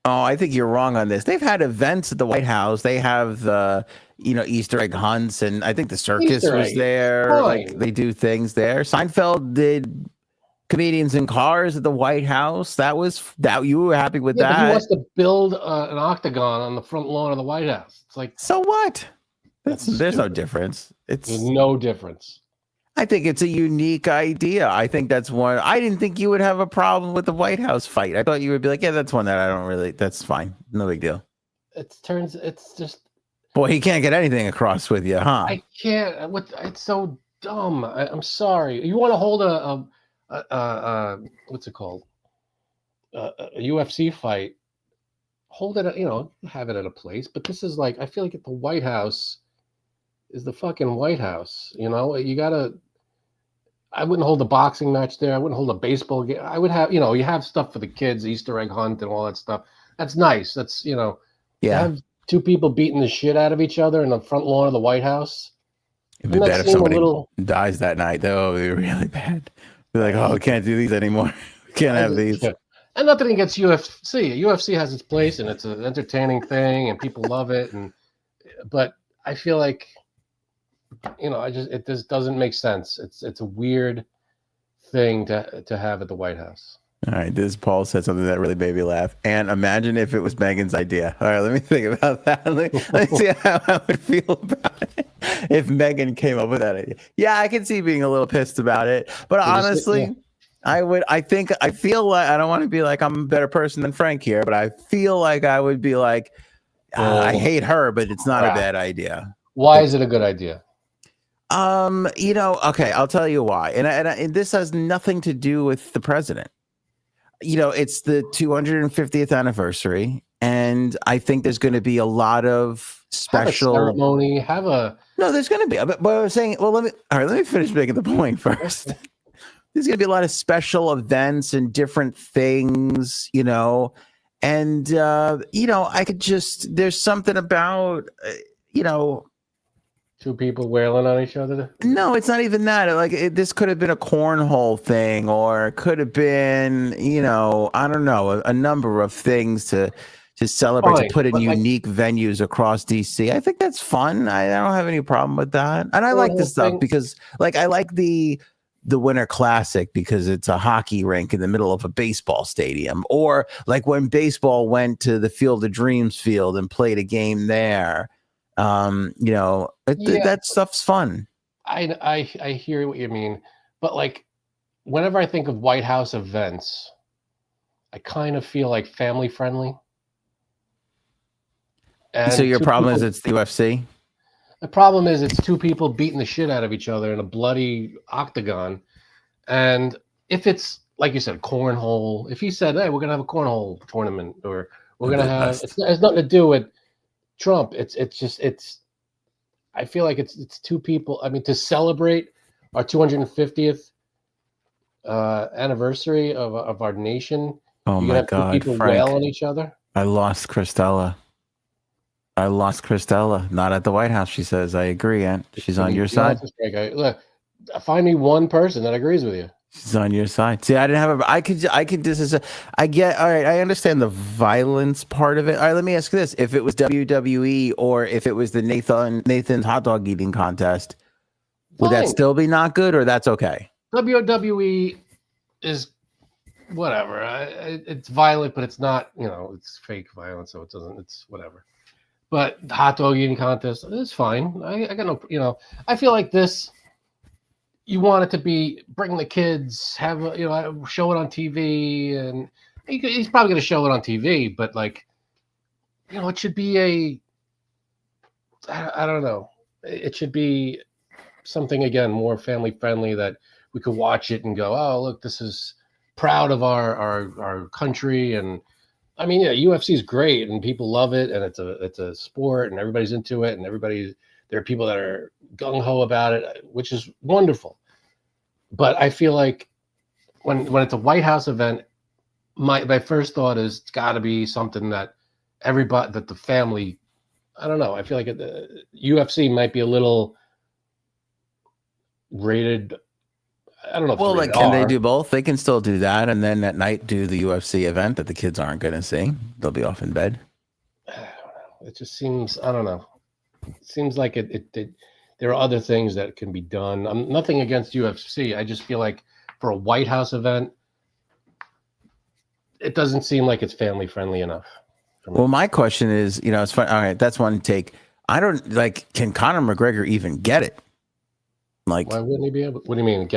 Oh, I think you're wrong on this. They've had events at the White House. They have the Easter egg hunts, and I think the circus was there. Fine. Like they do things there. Seinfeld did comedians in cars at the White House. That you were happy with that. But he wants to build an octagon on the front lawn of the White House. It's like, so what? There's no difference. There's no difference. I think it's a unique idea. I think that's one. I didn't think you would have a problem with the White House fight. I thought you would be like, yeah, that's one that I don't really. That's fine. No big deal. It's just. Boy, he can't get anything across with you, huh? I can't. It's so dumb. I'm sorry. You want to hold a what's it called? A UFC fight. Hold it. Have it at a place. But this is like, I feel like at the White House is the fucking White House. You gotta. I wouldn't hold a boxing match there. I wouldn't hold a baseball game. I would have, you have stuff for the kids, Easter egg hunt and all that stuff. That's nice. That's, yeah. Have two people beating the shit out of each other in the front lawn of the White House. It'd be bad if somebody dies that night. That would be really bad. Be like, oh, we can't do these anymore. We can't have these. And nothing against UFC. UFC has its place, and it's an entertaining thing, and people love it. But I feel like, it just doesn't make sense. It's a weird thing to have at the White House. All right, this Paul said something that really made me laugh. And imagine if it was Megan's idea. All right, let me think about that. Let me see how I would feel about it if Megan came up with that idea. Yeah, I can see being a little pissed about it, but honestly, I feel like I don't want to be like I'm a better person than Frank here, but I feel like I would be like, I hate her, but it's not a bad idea. Why is it a good idea? Okay, I'll tell you why. And this has nothing to do with the president. It's the 250th anniversary, and I think there's going to be a lot of special ceremony. No, there's going to be. But I was saying, well, let me finish making the point first. There's going to be a lot of special events and different things, and I could just. There's something about, Two people wailing on each other? No, it's not even that. This could have been a cornhole thing, or it could have been, I don't know, a number of things to celebrate, to put in unique venues across DC. I think that's fun. I don't have any problem with that. And I like this stuff because, I like the Winter Classic because it's a hockey rink in the middle of a baseball stadium, or like when baseball went to the Field of Dreams field and played a game there. That stuff's fun. I hear what you mean, but whenever I think of White House events, I kind of feel like family friendly. And So your problem is people, it's the UFC? the problem is it's two people beating the shit out of each other in a bloody octagon. And if it's like you said, cornhole, if he said, hey, we're gonna have a cornhole tournament, or we're gonna have, it has nothing to do with Trump. It's I feel like it's two people. I mean, to celebrate our 250th anniversary of our nation, Oh you're my gonna have God, two people Frank. wail on each other. I lost Christella. Not at the White House, she says. I agree, Aunt. She's on your side. Look, find me one person that agrees with you. She's on your side. See, I didn't have a. I could. This is. I get. All right. I understand the violence part of it. All right. Let me ask you this: if it was WWE or if it was the Nathan's hot dog eating contest, would that still be not good, or that's okay? WWE is whatever. It's violent, but it's not. It's fake violence, so it doesn't. It's whatever. But the hot dog eating contest is fine. I got no. I feel like this. You want it to be bring the kids, have show it on TV, and he's probably going to show it on TV. But it should be I don't know. It should be something again more family friendly that we could watch it and go, oh look, this is proud of our country. And I mean, UFC is great and people love it, and it's a sport and everybody's into it, and there are people that are gung-ho about it, which is wonderful. But I feel like when it's a White House event, my first thought is it's got to be something that the family, I don't know. I feel like the UFC might be a little rated. I don't know. Well, can they do both? They can still do that, and then at night do the UFC event that the kids aren't going to see. They'll be off in bed. I don't know. It just seems. I don't know. It seems like there are other things that can be done. I'm nothing against UFC. I just feel like for a White House event, it doesn't seem like it's family friendly enough. Well, my question is, it's fun. All right, that's one take. I don't can Conor McGregor even get it? Why wouldn't he be able? What do you mean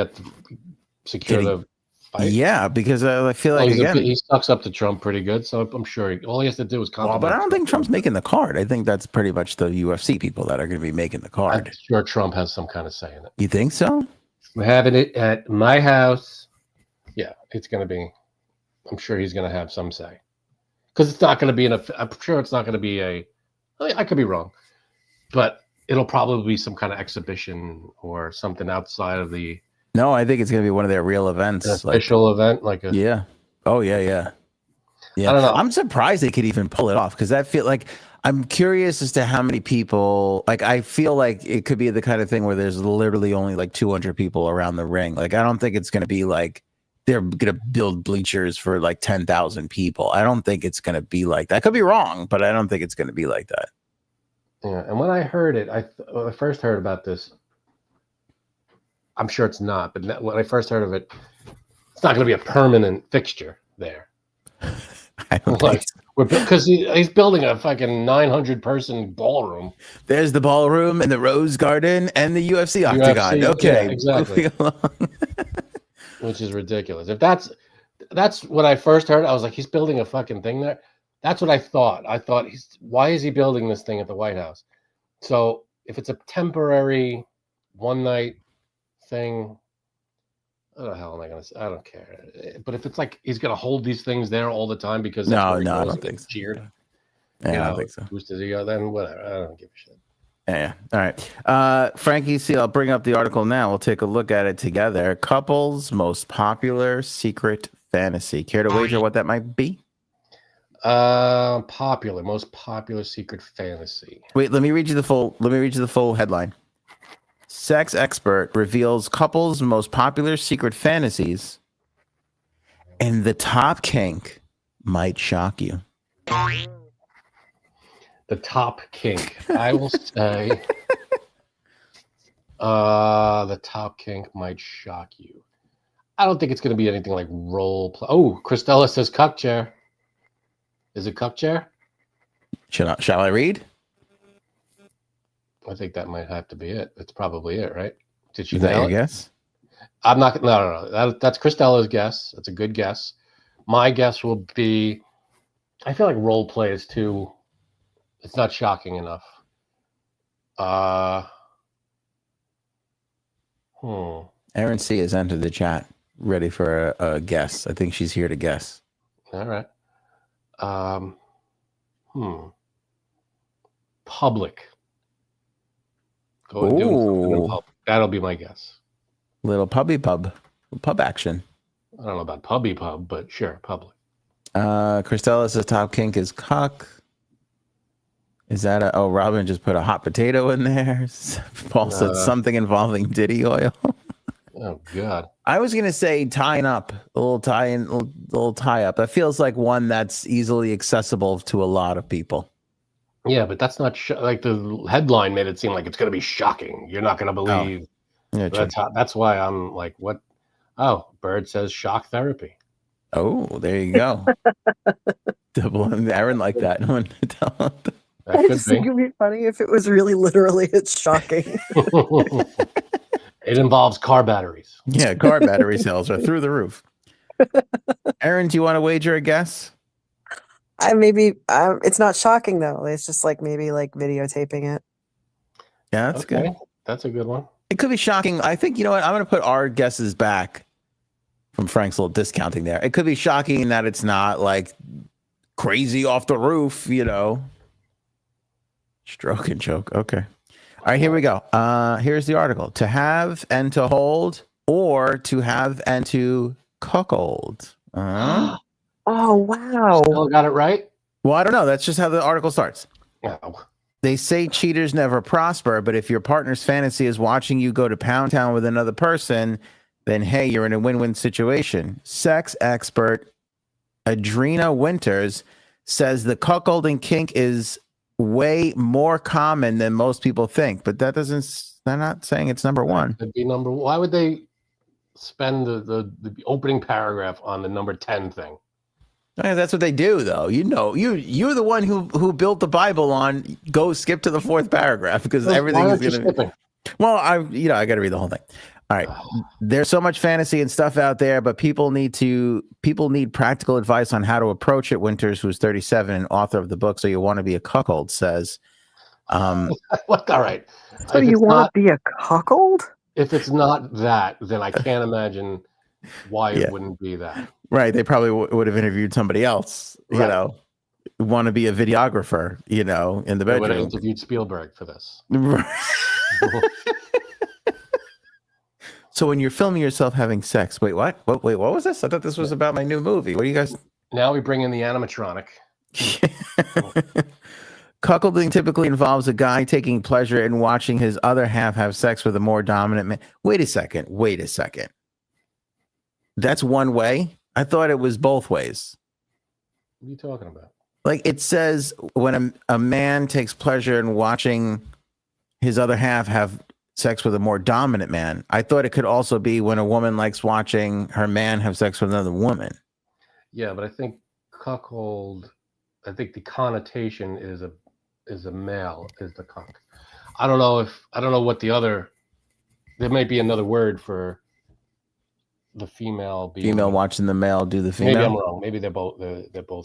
secure the fight? Yeah, because I feel like he sucks up to Trump pretty good, so I'm sure all he has to do is compliment. Well, but I don't think Trump's making the card. I think that's pretty much the UFC people that are going to be making the card. I'm sure Trump has some kind of say in it. You think so? We're having it at my house. Yeah, it's going to be. I'm sure he's going to have some say, because it's not going to be I'm sure it's not going to be I could be wrong, but it'll probably be some kind of exhibition or something outside of the. No, I think it's going to be one of their real events. An official event, yeah. Oh, yeah. I don't know. I'm surprised they could even pull it off, because I feel like I'm curious as to how many people. I feel like it could be the kind of thing where there's literally only 200 people around the ring. I don't think it's going to be they're going to build bleachers for 10,000 people. I don't think it's going to be like that. I could be wrong, but I don't think it's going to be like that. Yeah, and when I heard it, when I first heard about this, I'm sure it's not, but when I first heard of it, it's not going to be a permanent fixture there. I don't think so. Because he's building a fucking 900-person ballroom. There's the ballroom and the Rose Garden and the UFC octagon. Okay, yeah, exactly. Which is ridiculous. If that's what I first heard, I was like, he's building a fucking thing there. That's what I thought. I thought, why is he building this thing at the White House? So if it's a temporary one-night thing, what the hell am I going to say? I don't care. But if it's he's going to hold these things there all the time because no, I don't think so. Cheered. Yeah, I don't think so. Boosted ego, then whatever. I don't give a shit. Yeah. All right. Frankie C, I'll bring up the article now. We'll take a look at it together. Couples' most popular secret fantasy. Care to wager what that might be? Most popular secret fantasy. Wait, let me read you the full headline. Sex expert reveals couples' most popular secret fantasies, and the top kink might shock you. The top kink, I will say. The top kink might shock you. I don't think it's going to be anything like role play. Oh, Christella says cuck chair. Is it cuck chair? Shall I read? I think that might have to be it. That's probably it, right? Did she Is that nail your it? guess? I'm not. No. That's Christella's guess. That's a good guess. My guess will be, I feel like role play is too, it's not shocking enough. Erin C has entered the chat, ready for a guess. I think she's here to guess. All right. Public. Go and do something in public. That'll be my guess. Little pub action. I don't know about pubby pub, but sure, public. Christella says top kink is cuck. Is that Robin just put a hot potato in there. Paul said something involving Diddy oil. Oh God. I was gonna say tying up, a little tie up. That feels like one that's easily accessible to a lot of people. Yeah, but that's not like the headline made it seem like it's gonna be shocking. You're not gonna believe. Yeah, that's why I'm like, what? Oh, Bird says shock therapy. Oh, there you go. Double Aaron like that. I just think it'd be funny if it was really literally it's shocking. It involves car batteries. Yeah, car battery cells are through the roof. Aaron, do you want to wager a guess? It's not shocking though. It's just like maybe like videotaping it. Yeah, that's good. That's a good one. It could be shocking. I think, you know what? I'm going to put our guesses back from Frank's little discounting there. It could be shocking that it's not like crazy off the roof, you know. Stroke and choke. Okay. All right, here we go. Here's the article. To have and to hold, or to have and to cuckold. Oh, wow. Still got it right? Well, I don't know. That's just how the article starts. Oh. They say cheaters never prosper, but if your partner's fantasy is watching you go to Pound Town with another person, then hey, you're in a win-win situation. Sex expert Adrena Winters says the cuckolding kink is way more common than most people think, but they're not saying it's number one. It'd be number one. Why would they spend the opening paragraph on the number 10 thing? Yeah, that's what they do, though. You know, you're the one who built the Bible on go skip to the fourth paragraph because everything is going to. Well, I got to read the whole thing. All right, there's so much fantasy and stuff out there, but people need practical advice on how to approach it. Winters, who's 37 and author of the book "So You Want to Be a Cuckold," says, All right. So you want to be a cuckold? If it's not that, then I can't imagine why it wouldn't be that. Right. They probably would have interviewed somebody else, you know, want to be a videographer, you know, in the bedroom. They would have interviewed Spielberg for this. So when you're filming yourself having sex, wait, what? Wait, what was this? I thought this was about my new movie. What do you guys? Now we bring in the animatronic. Cuckolding typically involves a guy taking pleasure in watching his other half have sex with a more dominant man. Wait a second. That's one way? I thought it was both ways. What are you talking about? Like it says when a man takes pleasure in watching his other half have sex with a more dominant man. I thought it could also be when a woman likes watching her man have sex with another woman. Yeah, but I think cuckold, I think the connotation is a male, is the cuck. I don't know what the other, there might be another word for the female watching the male do the female. Maybe I'm wrong. Maybe they're both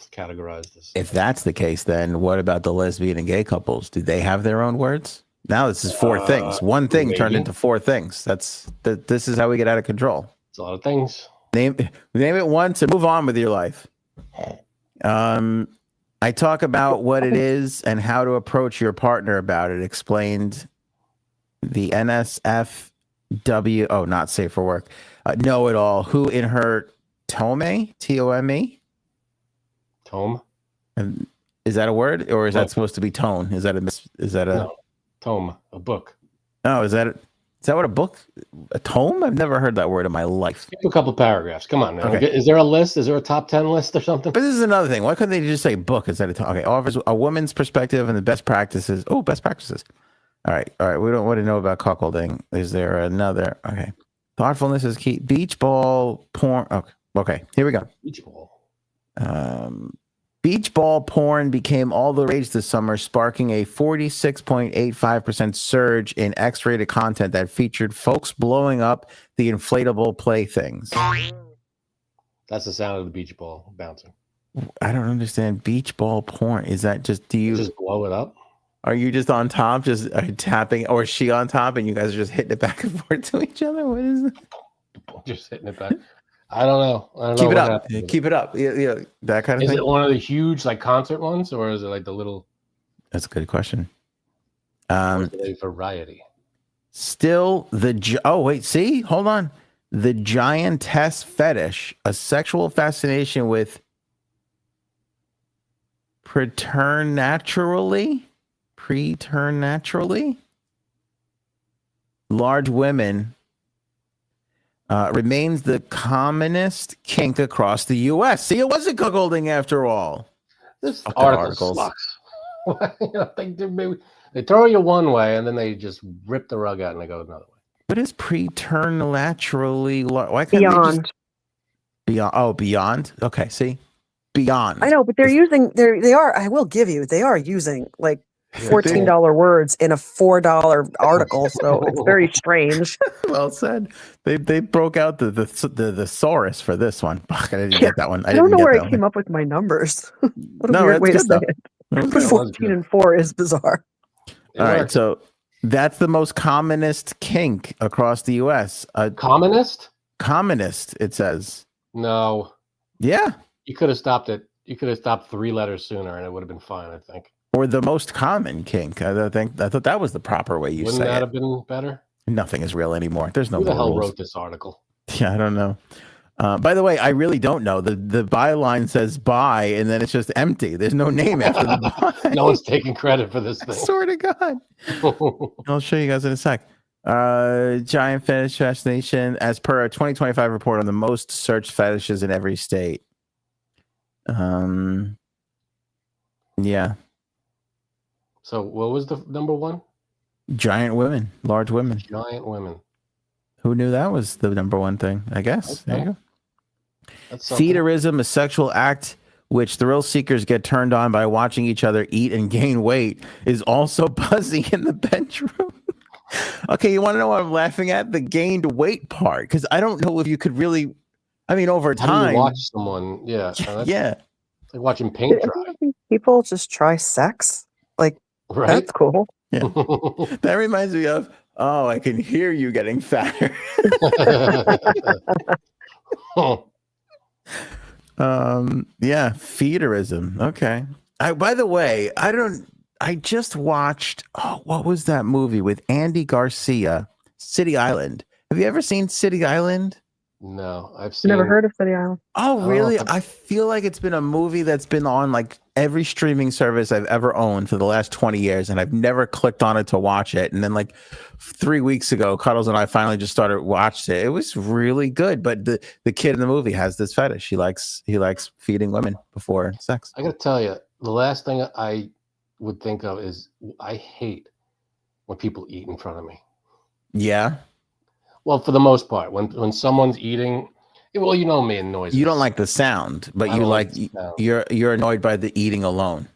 categorized as. If that's the case, then what about the lesbian and gay couples? Do they have their own words? Now this is four things. One thing turned into four things. This is how we get out of control. It's a lot of things. Name it once and move on with your life. I talk about what it is and how to approach your partner about it. Explained the NSFW. Oh, not safe for work. Know it all. Who in her tome? Tome. Tome. Is that a word, or is that supposed to be tone? Is that a? No. Tome, a book. Oh, is that what a book? A tome? I've never heard that word in my life. Skip a couple paragraphs. Come on, man. Okay. Is there a list? Is there a top 10 list or something? But this is another thing. Why couldn't they just say book instead of tome? Okay, offers a woman's perspective and the best practices. Oh, best practices. All right. We don't want to know about cuckolding. Is there another? Okay. Thoughtfulness is key. Beach ball porn. Okay. Here we go. Beach ball. Beach ball porn became all the rage this summer, sparking a 46.85% surge in X-rated content that featured folks blowing up the inflatable playthings. That's the sound of the beach ball bouncing. I don't understand. Beach ball porn. Is that just, do you just blow it up? Are you just on top, just tapping, or is she on top and you guys are just hitting it back and forth to each other? What is it? Just hitting it back. I don't know. Keep it up. Keep it up. Yeah, that kind of thing. Is it one of the huge like concert ones, or is it like the little? That's a good question. Or is it a variety? Still see, hold on. The giantess fetish, a sexual fascination with preternaturally large women remains the commonest kink across the U.S. See, it wasn't cuckolding after all. This article sucks. They throw you one way and then they just rip the rug out and they go another way. What is preternaturally large? Why can't Beyond. they just beyond? Oh, beyond. Okay, see, beyond. I know, but they are. I will give you. They are using like $14 words in a $4 article, so it's very strange. Well said. They broke out the thesaurus for this one. I didn't get that one. I don't know where I came up with my numbers. What a weird way to say it. But 14 and 4 is bizarre. All right, so that's the most commonest kink across the U.S. Commonest? Commonest, it says. No. Yeah. You could have stopped it. You could have stopped 3 letters sooner, and it would have been fine, I think. Or the most common kink. I thought that was the proper way you say it. Wouldn't that have been better? Nothing is real anymore. There's no Who the more hell rules. wrote this article? Yeah, I don't know. By the way, I really don't know. The byline says "by" and then it's just empty. There's no name after the by. No one's taking credit for this thing. I swear to God. I'll show you guys in a sec. Giant fetish fascination, as per a 2025 report on the most searched fetishes in every state. Yeah. So what was the number one? Giant women, large women. Giant women. Who knew that was the number one thing? I guess. Okay. There you go. That's Feederism, a sexual act which thrill seekers get turned on by watching each other eat and gain weight, is also buzzing in the bedroom. Okay, you want to know what I'm laughing at? The gained weight part, because I don't know if you could really. I mean, over time, how do you watch someone. Yeah, yeah, like watching paint dry. People just try sex, like right? That's cool. Yeah, that reminds me of. Oh, I can hear you getting fatter. Yeah, feederism. Okay. By the way, I just watched, what was that movie with Andy Garcia, City Island? Have you ever seen City Island? No, I've seen. Never heard of City Island. Oh, really? I feel like it's been a movie that's been on like every streaming service I've ever owned for the last 20 years, and I've never clicked on it to watch it. And then like 3 weeks ago, Cuddles and I finally just started watching it. It was really good, but the kid in the movie has this fetish. He likes feeding women before sex. I gotta tell you, the last thing I would think of is I hate when people eat in front of me. Yeah. Well, for the most part, when someone's eating, well, you know me and noises. You don't like the sound, but you like you're annoyed by the eating alone.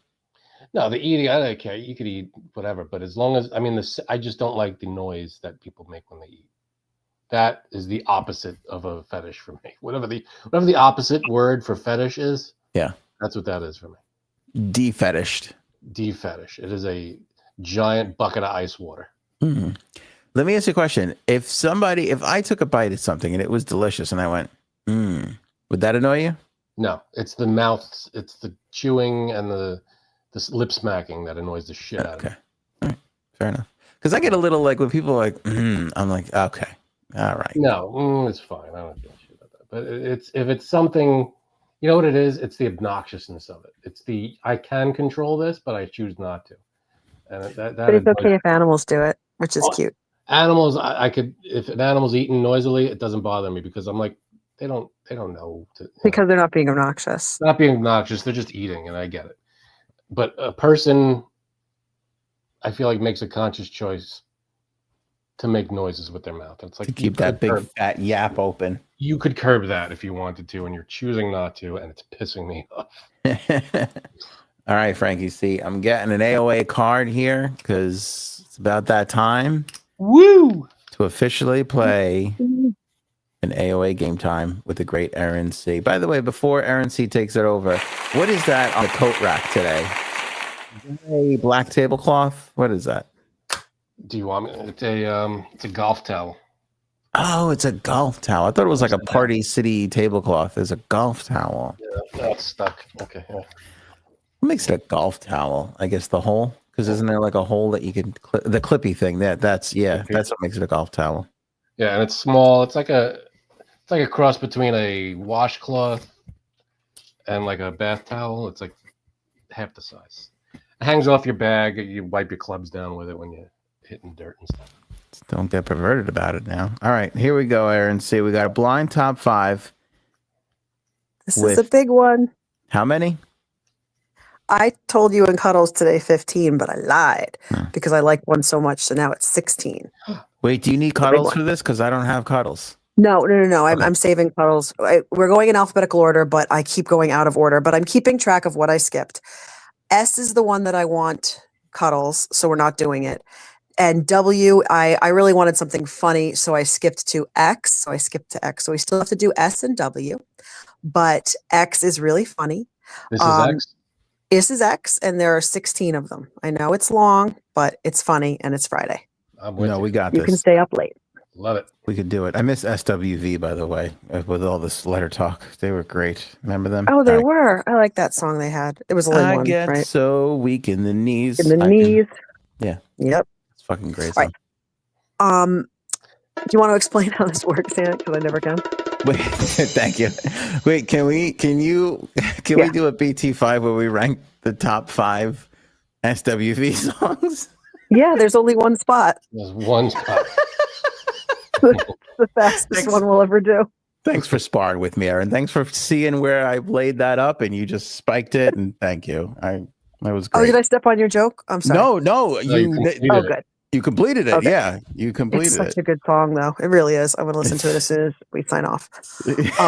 No, the eating, I don't care. You could eat whatever, but as long as I just don't like the noise that people make when they eat. That is the opposite of a fetish for me. Whatever the opposite word for fetish is, yeah, that's what that is for me. Defetished. Defetish. It is a giant bucket of ice water. Mm-hmm. Let me ask you a question. If I took a bite of something and it was delicious and I went, would that annoy you? No, it's the mouth, it's the chewing and the lip smacking that annoys the shit out of me. All right. Fair enough. Because I get a little like when people are like, I'm like, okay, all right. No, it's fine. I don't give a shit about that. But if it's something, you know what it is? It's the obnoxiousness of it. It's I can control this, but I choose not to. And but it's okay if animals do it, which is cute. Animals, I could, if an animal's eating noisily, it doesn't bother me because I'm like, they don't know. Because they're not being obnoxious. Not being obnoxious, they're just eating, and I get it. But a person, I feel like, makes a conscious choice to make noises with their mouth. It's like to keep that big fat yap open. You could curb that if you wanted to, and you're choosing not to, and it's pissing me off. All right, Frankie, see, I'm getting an AOA card here because it's about that time. Woo! To officially play An AOA game time with the great Erin C. By the way, before Erin C takes it over, what is that on the coat rack today? Is that a black tablecloth? What is that? Do you want me? It's a golf towel. Oh, it's a golf towel. I thought it was like a Party City tablecloth. There's a golf towel. Yeah, that's stuck. Okay. Yeah. What makes it a golf towel? I guess the hole, because isn't there like a hole that you can the clippy thing? That's what makes it a golf towel. Yeah, and it's small. It's like a cross between a washcloth and like a bath towel. It's like half the size. It hangs off your bag. You wipe your clubs down with it when you're hitting dirt and stuff. Don't get perverted about it now. All right, here we go, Erin C. We got a blind top 5. This is a big one. How many? I told you in cuddles today 15, but I lied because I like one so much. So now it's 16. Wait, do you need cuddles for this? Because I don't have cuddles. No. Okay. I'm saving cuddles. We're going in alphabetical order, but I keep going out of order. But I'm keeping track of what I skipped. S is the one that I want cuddles, so we're not doing it. And W, I really wanted something funny, so I skipped to X. So I skipped to X. So we still have to do S and W, but X is really funny. This is X? This is X, and there are 16 of them. I know it's long, but it's funny, and it's Friday. We got this. You can stay up late. Love it. We could do it. I miss SWV, by the way, with all this letter talk. They were great. Remember them? Oh, they were. I like that song they had. It was only one, get right? so weak in the knees. In the knees. Yeah. Yep. It's fucking great All song. right. Do you want to explain how this works, Anna? Because I never can. Wait, thank you. Wait, can we do a BT5 where we rank the top 5 SWV songs? Yeah, there's only one spot. There's one spot. The fastest one we'll ever do. Thanks for sparring with me, Erin. Thanks for seeing where I laid that up and you just spiked it. And thank you. That was great. Oh, did I step on your joke? I'm sorry. No. Good. You completed it. Okay. Yeah, you completed It's such a good song, though. It really is. I'm going to listen to it as soon as we sign off. It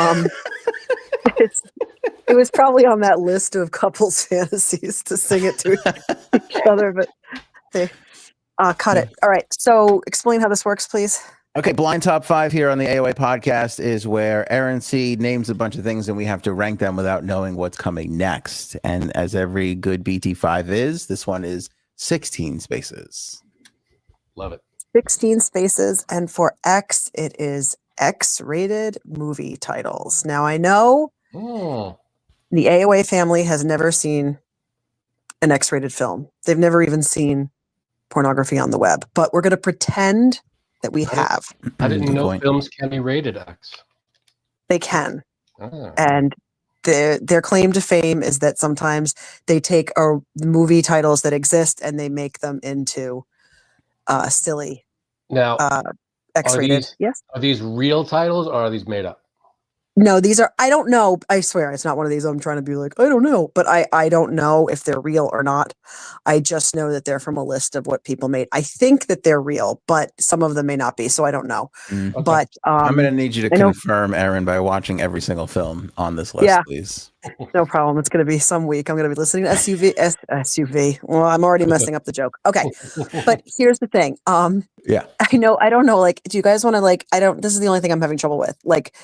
was probably on that list of couples fantasies to sing it to each other, but they cut it. All right. So explain how this works, please. Okay, blind top 5 here on the AOA podcast is where Erin C names a bunch of things and we have to rank them without knowing what's coming next. And as every good BT5 is, this one is 16 spaces. Love it. 16 spaces. And for X, it is X-rated movie titles. Now, I know the AOA family has never seen an X-rated film. They've never even seen pornography on the web. But we're going to pretend that we have. I didn't know films can be rated X. They can. And their claim to fame is that sometimes they take movie titles that exist and they make them into silly. Now, X-rated. Yes. Are these real titles or are these made up? No, these are, I don't know. I swear it's not one of these. I'm trying to be like, I don't know, but I don't know if they're real or not. I just know that they're from a list of what people made. I think that they're real, but some of them may not be. So I don't know. Okay. But I'm going to need you to confirm, Erin, by watching every single film on this list, please. No problem. It's going to be some week. I'm going to be listening to SUV. Well, I'm already messing up the joke. Okay. But here's the thing. Yeah. I don't know. Like, do you guys want to this is the only thing I'm having trouble with. Like,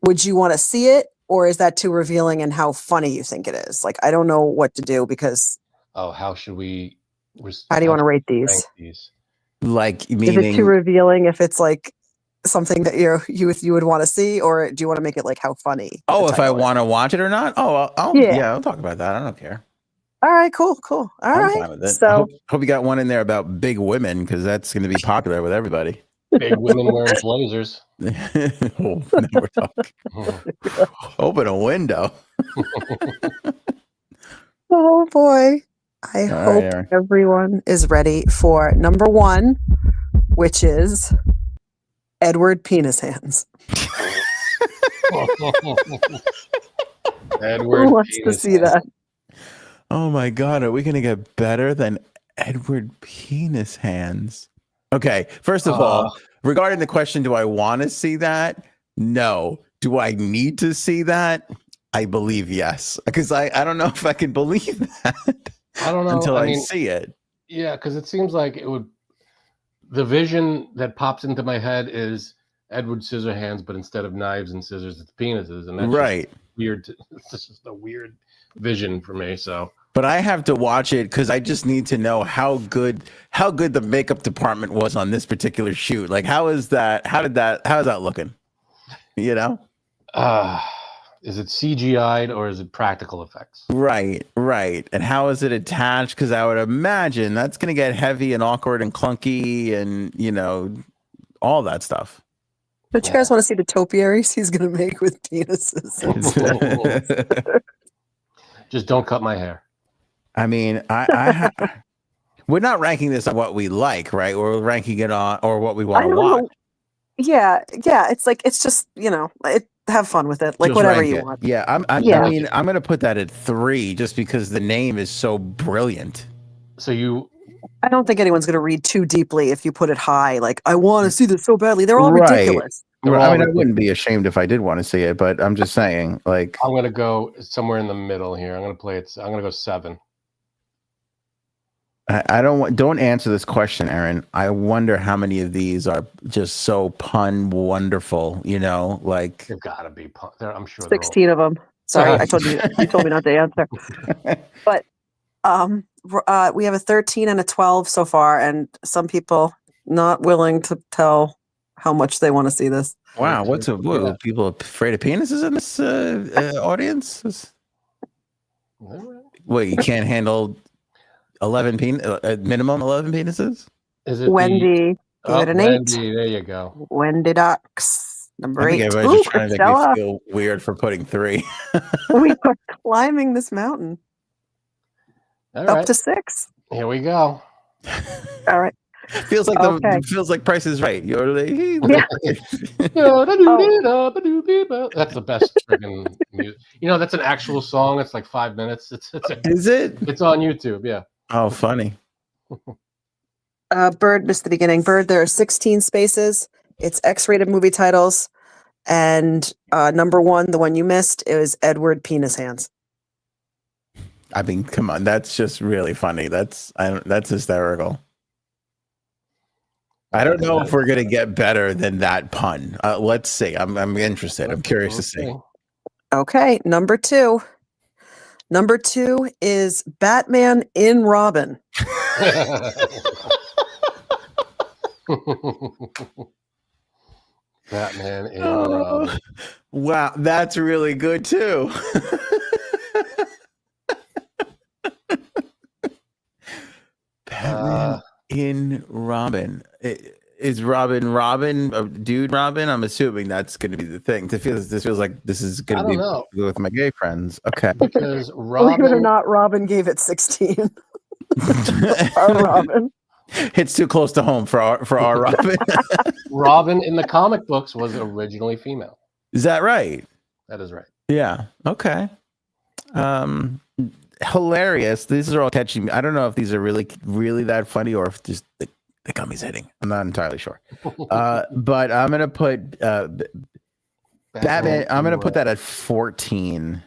would you want to see it, or is that too revealing in how funny you think it is? Like, I don't know what to do because. Oh, how should we? How do you want to rate these? Like, meaning, is it too revealing if it's like something that you would want to see, or do you want to make it like how funny? Oh, if I want to watch it or not? Oh, I'll talk about that. I don't care. All right, cool. All right. Fine with it. So hope you got one in there about big women because that's going to be popular with everybody. Big women wearing blazers. Now we're talking. Open a window. Oh boy. I hope everyone is ready for number 1, which is Edward Penis Hands. Edward Who wants to see that? Oh my God. Are we going to get better than Edward Penis Hands? Okay. First of all, regarding the question, do I want to see that? No. Do I need to see that? I believe yes. Because I don't know if I can believe that. I don't know until I see it. Yeah, because it seems like it would. The vision that pops into my head is Edward Scissorhands, but instead of knives and scissors, it's penises, and that's right. just weird. It's just a weird vision for me. So, but I have to watch it because I just need to know how good the makeup department was on this particular shoot. Like, how is that? How is that looking? You know, is it CGI'd or is it practical effects? Right. And how is it attached? Because I would imagine that's going to get heavy and awkward and clunky and, you know, all that stuff. Don't you guys want to see the topiaries he's going to make with penises? Just don't cut my hair. I mean, we're not ranking this on what we like, right? We're ranking it on or what we want to watch. Yeah. It's just, you know, have fun with it. Like, just whatever you want. Yeah. I mean, I'm going to put that at 3 just because the name is so brilliant. So I don't think anyone's going to read too deeply if you put it high. Like, I want to see this so badly. They're all ridiculous. I mean, I wouldn't be ashamed if I did want to see it, but I'm just saying, like, I'm going to go somewhere in the middle here. I'm going to play it. I'm going to go 7. I don't answer this question, Erin. I wonder how many of these are just so pun wonderful, you know, like they've got to be pun. I'm sure 16 of them. Sorry, I told you. You told me not to answer. But we have a 13 and a 12 so far, and some people not willing to tell how much they want to see this. Wow, what people afraid of penises in this audience? Wait, you can't handle 11 minimum 11 penises? Is it Wendy? Give it an 8. Wendy, there you go. Wendy Ducks, number 8. Everybody's just trying to make me feel weird for putting 3. We are climbing this mountain. Up to 6. Here we go. All right. Feels like Price is Right. You're like, That's the best friggin' music. You know, that's an actual song. It's like 5 minutes. Is it? It's on YouTube. Yeah. Oh, funny. Bird missed the beginning. Bird, there are 16 spaces. It's X-rated movie titles. And number 1, the one you missed, is Edward Penis Hands. I mean, come on. That's just really funny. That's hysterical. I don't know if we're going to get better than that pun. Let's see. I'm interested. I'm curious to see. Okay. Number 2. Number 2 is Batman in Robin. Batman in Robin. Wow, that's really good too. Batman in Robin. Is Robin a dude Robin? I'm assuming that's going to be the thing. This feels like this is going to be with my gay friends. Okay. Because Robin, believe it or not, Robin gave it 16. Our Robin. It's too close to home for our Robin. Robin in the comic books was originally female. Is that right? That is right. Yeah. Okay. Hilarious. These are all catching me. I don't know if these are really, really that funny or if just the gummy's hitting. I'm not entirely sure. But I'm gonna put Batman. I'm gonna put that at 14.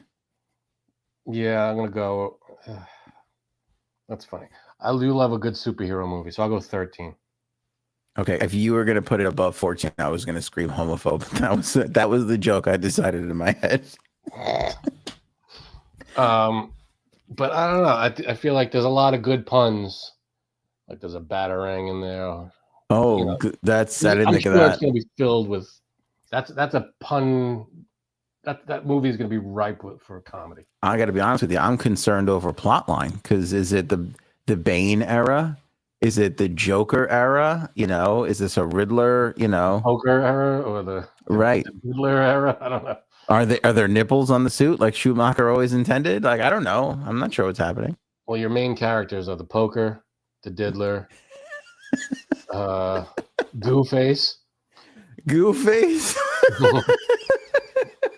Yeah, I'm gonna go. That's funny. I do love a good superhero movie, so I'll go 13. Okay, if you were gonna put it above 14, I was gonna scream homophobe. That was the joke I decided in my head. But I don't know. I feel like there's a lot of good puns. Like there's a batarang in there. Oh, you know, I didn't think of that. It's gonna be filled with. That's a pun. That movie is gonna be ripe for a comedy. I got to be honest with you. I'm concerned over plotline because is it the Bane era? Is it the Joker era? You know, is this a Riddler? You know, Poker era or the Riddler era? I don't know. Are there nipples on the suit like Schumacher always intended? Like I don't know. I'm not sure what's happening. Well, your main characters are the Poker, the Diddler, Goofface. Goofface.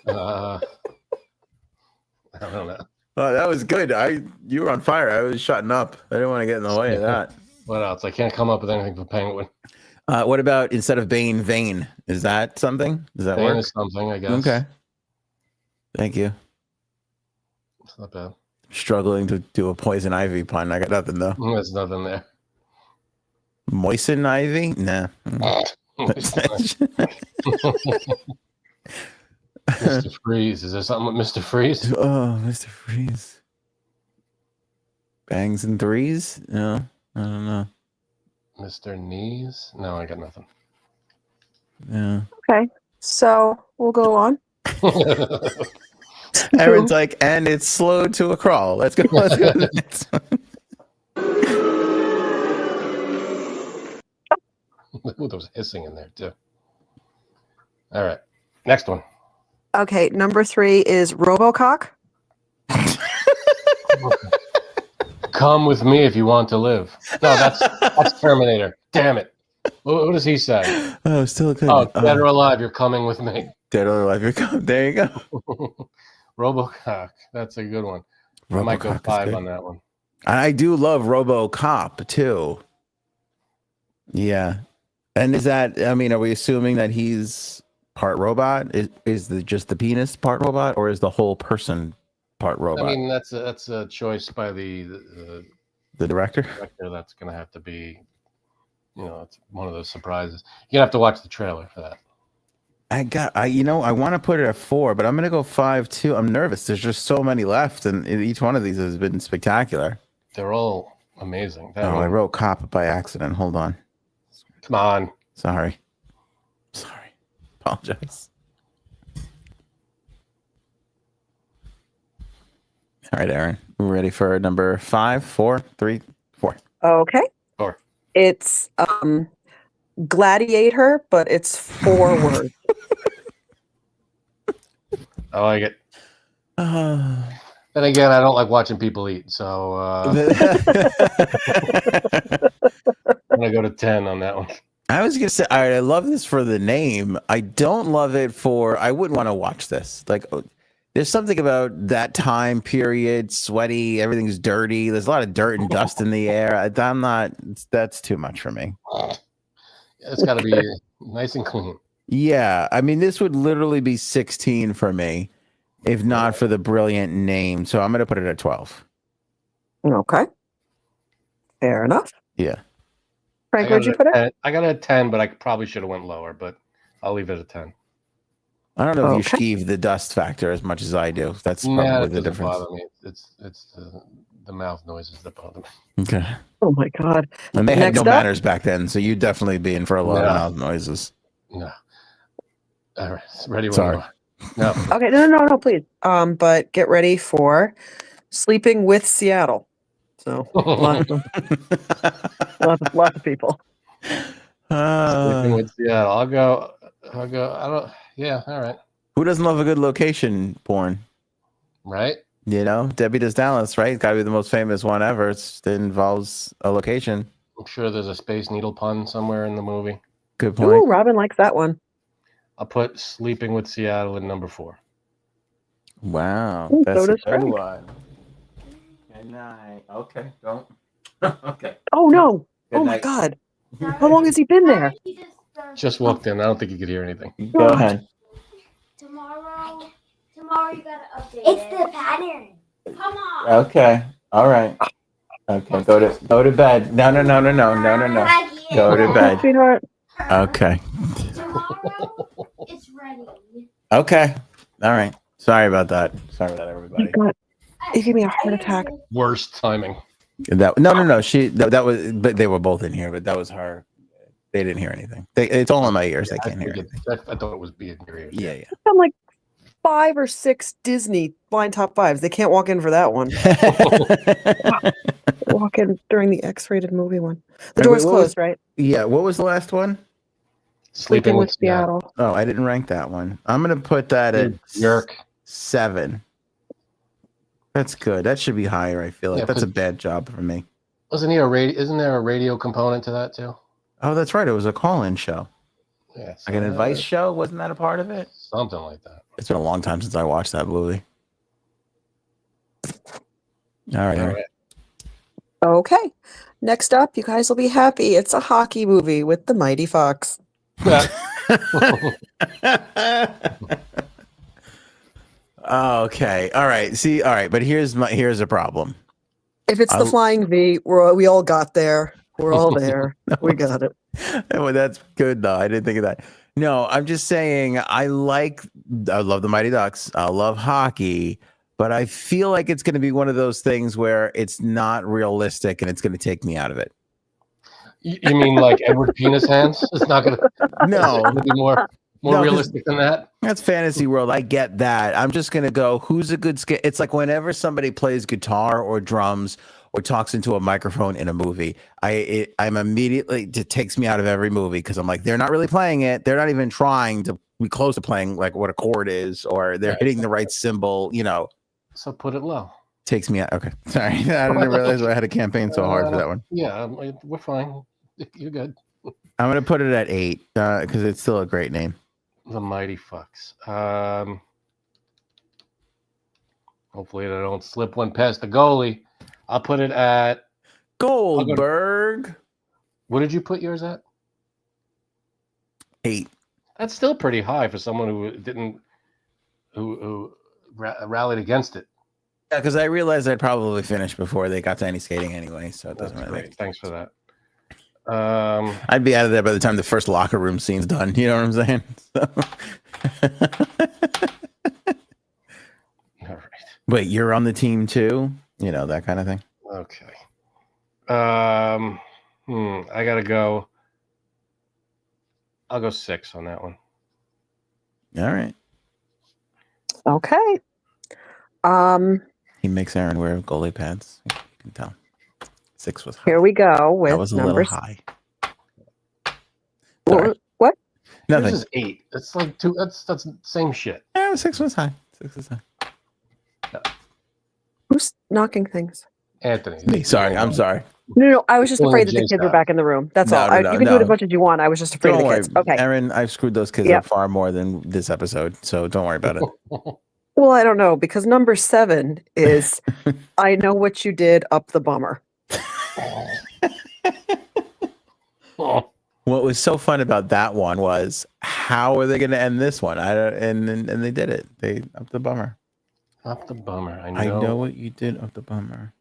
I don't know. Oh, that was good. You were on fire. I was shutting up. I didn't want to get in the way of that. What else? I can't come up with anything for Penguin. What about instead of Bane, Vane? Is that something? Does that Vane work? Is something, I guess. Okay. Thank you. It's not bad. Struggling to do a poison ivy pun. I got nothing though. There's nothing there. Moisten ivy? Nah. Mr. Freeze. Is there something with Mr. Freeze? Oh, Mr. Freeze. Bangs and threes? No, I don't know. Mr. Knees? No, I got nothing. Yeah. Okay. So we'll go on. Erin's like, and it's slow to a crawl. Let's go. Let's go to the next one. Ooh, there was hissing in there too. All right. Next one. Okay. Number 3 is Robocock. Come with me if you want to live. No, that's Terminator. Damn it. What does he say? Oh, still good. Oh, dead or alive, you're coming with me. Dead or alive, you're coming. There you go. Robocock. That's a good one. I might go Robocock is 5 good. on that one. I do love RoboCop too. Yeah. And is that, I mean, are we assuming that he's part robot? Is just the penis part robot, or is the whole person part robot? I mean, that's a choice by the director? director. That's going to have to be, it's one of those surprises. You're going to have to watch the trailer for that. I want to put it at 4, but I'm going to go 5 too. I'm nervous. There's just so many left, and each one of these has been spectacular. They're all amazing. I wrote cop by accident. Hold on. Come on. Sorry. Apologize. All right, Erin. We're ready for number 5, 4, 3, 4. Okay. 4. It's Gladiator, but it's 4 words. I like it. Then again, I don't like watching people eat, so I'm gonna go to 10 on that one. I was gonna say, I love this for the name. I don't love it for. I wouldn't want to watch this. Like, there's something about that time period, sweaty, everything's dirty. There's a lot of dirt and dust in the air. I'm not. That's too much for me. It's got to be nice and clean. Yeah, I mean, this would literally be 16 for me, if not for the brilliant name. So I'm gonna put it at 12. Okay. Fair enough. Yeah. Frank, where'd you put it? I got it at 10, but I probably should have went lower, but I'll leave it at 10. I don't know if you skeeve the dust factor as much as I do. That's probably the difference. Bother me. It's the mouth noises that bother me. Okay. Oh my God. And they had Next no up? manners back then, so you'd definitely be in for a lot of mouth noises. No. All right. Ready when Sorry. you are. No. Okay. No, please. But get ready for Sleeping with Seattle. So lots of people. Sleeping with Seattle. I'll go. I don't. Yeah. All right. Who doesn't love a good location porn? Right. Debbie Does Dallas, right? Got to be the most famous one ever. It involves a location. I'm sure there's a Space Needle pun somewhere in the movie. Good point. Ooh, Robin likes that one. I'll put Sleeping with Seattle in number 4. Wow. Ooh, That's so a does good Frank. one. Good night. Okay, don't. Okay. Oh no. Good Oh my night. God. How long has he been there? Just walked in. I don't think you could hear anything. Go ahead. Tomorrow you gotta update It's the pattern. Come on. Okay. All right. Okay. Go to bed. No. Go to bed. Sweetheart. Okay. Tomorrow it's ready. Okay. All right. Sorry about that. Sorry about that, everybody. God, you gave me a heart attack. Worst timing. No. That was, but they were both in here, but that was her. They didn't hear anything. It's all in my ears. They can't hear anything. I thought it was being your ears. Yeah. I'm like 5 or 6 Disney blind top 5s. They can't walk in for that one. Walk in during the X-rated movie one. The door's closed, right? Yeah. What was the last one? Sleeping with Seattle. Oh, I didn't rank that one. I'm gonna put that at Yerk. 7. That's good. That should be higher. I feel like that's a bad job for me. Isn't there a radio component to that too? Oh, that's right. It was a call-in show. Yeah. Like an advice show. Wasn't that a part of it? Something like that. It's been a long time since I watched that movie. All right. Okay. Next up, you guys will be happy. It's a hockey movie with the Mighty Fox. Okay. All right. See. All right. But here's a problem. If it's the Flying V, we all got there. We're all there. We got it. Well, that's good though. I didn't think of that. No, I'm just saying I love the Mighty Ducks. I love hockey, but I feel like it's going to be one of those things where it's not realistic and it's going to take me out of it. You mean like Edward Penis Hands? It's not gonna. No, It's gonna be more realistic than that. That's fantasy world. I get that. I'm just going to go, who's a good It's like whenever somebody plays guitar or drums or talks into a microphone in a movie, I'm immediately, it takes me out of every movie because I'm like, they're not really playing it. They're not even trying to be close to playing like what a chord is, or they're hitting the right symbol, So put it low. Takes me out. Okay. Sorry. I didn't realize I had to campaign so hard for that one. Yeah, we're fine. You're good. I'm going to put it at 8 because it's still a great name. The Mighty Fucks. Hopefully they don't slip one past the goalie. I'll put it at Goldberg. What did you put yours at? 8. That's still pretty high for someone who rallied against it. Yeah, because I realized I'd probably finish before they got to any skating anyway, so it doesn't really. Thanks for that. I'd be out of there by the time the first locker room scene's done. You know what I'm saying? So. All right. Wait, you're on the team too? That kind of thing. Okay. I gotta go. I'll go 6 on that one. All right. Okay. He makes Aaron wear goalie pads. You can tell. 6 was high. Here we go with that was a little high. What? Nothing. This is 8. It's like 2. That's same shit. Yeah, 6 was high. 6 was high. Who's knocking things? Anthony. Me. Sorry. I'm sorry. No. I was just Only afraid that the Jay's kids were house. back in the room. That's No, all. no, You can do it as much as you want. I was just afraid Don't of the worry. kids. Okay. Aaron, I've screwed those kids up far more than this episode, so don't worry about it. Well, I don't know, because number 7 is I know what you did up the bummer. What was so fun about that one was how are they going to end this one? And they did it. They up the bummer. Up the bummer. I know what you did up the bummer.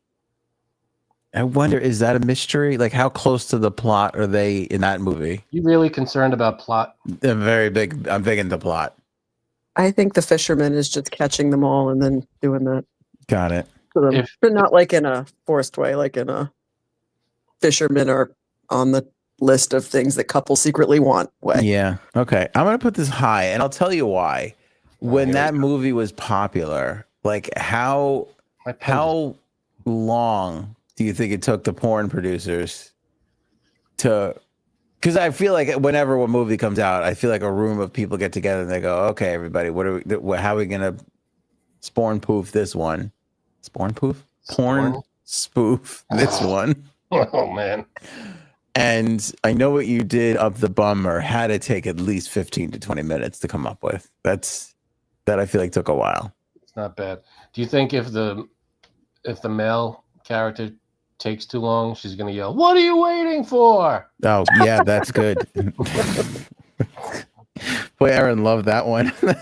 I wonder, is that a mystery? Like, how close to the plot are they in that movie? You really concerned about plot? I'm big into plot. I think the fisherman is just catching them all and then doing that. Got it. But not like in a forced way, like in a fishermen are on the list of things that couples secretly want way. Yeah. Okay. I'm going to put this high, and I'll tell you why. When that movie was popular, like how long do you think it took the porn producers to? Because I feel like whenever a movie comes out, I feel like a room of people get together and they go, "Okay, everybody, how are we gonna spawn poof this one? Spawn poof? Porn spoof this one?" Oh man! And I know what you did up the bummer had to take at least 15 to 20 minutes to come up with. That I feel like took a while. It's not bad. Do you think if the male character takes too long, she's gonna yell, "What are you waiting for?" Oh yeah, that's good. Boy, Aaron loved that one. I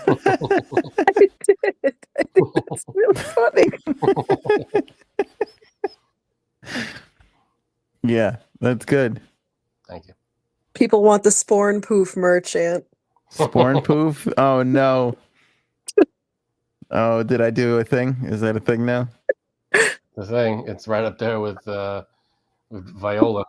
did. I think that's really funny. Yeah, that's good. Thank you. People want the sporn poof merch, Aunt. Sporn poof? Oh no. Oh, did I do a thing? Is that a thing now? The thing, it's right up there with Viola.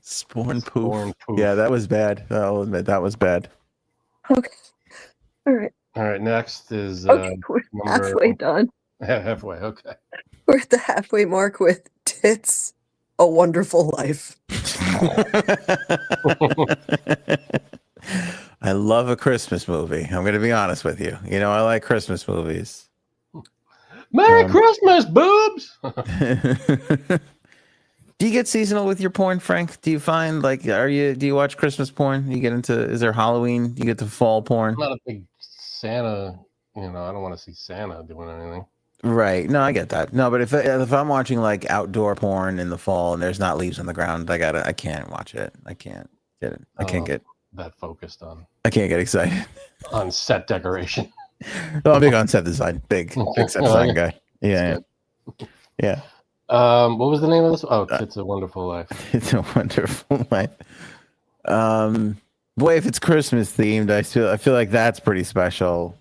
Sporn poof. Yeah, that was bad. I'll admit that was bad. Okay. All right. All right. Next is Okay, we're halfway done. Halfway. Okay. We're at the halfway mark with Tits, A Wonderful Life. I love a Christmas movie. I'm going to be honest with you. I like Christmas movies. Merry Christmas, boobs. Do you get seasonal with your porn, Frank? Do you find do you watch Christmas porn? Is there Halloween? You get to fall porn? I'm not a big Santa, I don't want to see Santa doing anything. Right. No, I get that. No, but if I'm watching like outdoor porn in the fall and there's not leaves on the ground, I can't watch it. I can't get it. I can't get that focused on. I can't get excited on set decoration. No, I'm big on set design. Big set design guy. Yeah. What was the name of this? Oh, It's a Wonderful Life. It's a Wonderful Life. Boy, if it's Christmas themed, I feel like that's pretty special.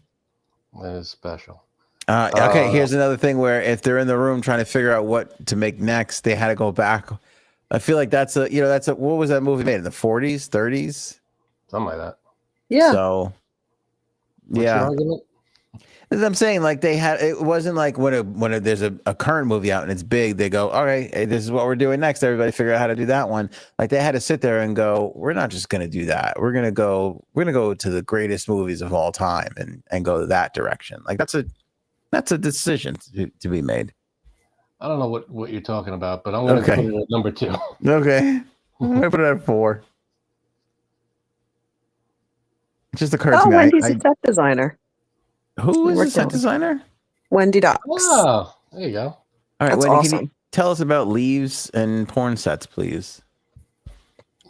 That is special. Okay, here's another thing where if they're in the room trying to figure out what to make next, they had to go back. I feel like that's a what was that movie made in the 40s, 30s? Something like that. Yeah. So, What's your yeah. argument? As I'm saying, like it wasn't like when there's a current movie out and it's big, they go, all right, hey, this is what we're doing next. Everybody figure out how to do that one. Like they had to sit there and go, we're not just going to do that. We're going to go to the greatest movies of all time and go that direction. Like that's a decision to be made. I don't know what you're talking about, but I'm going to put it at number 2. Okay. I'm going to put it at 4. It just occurred to me. Wendy's a set designer. Who is the set designer? Wendy Docks. Oh, there you go. All right, That's Wendy, awesome. can you tell us about leaves and porn sets, please?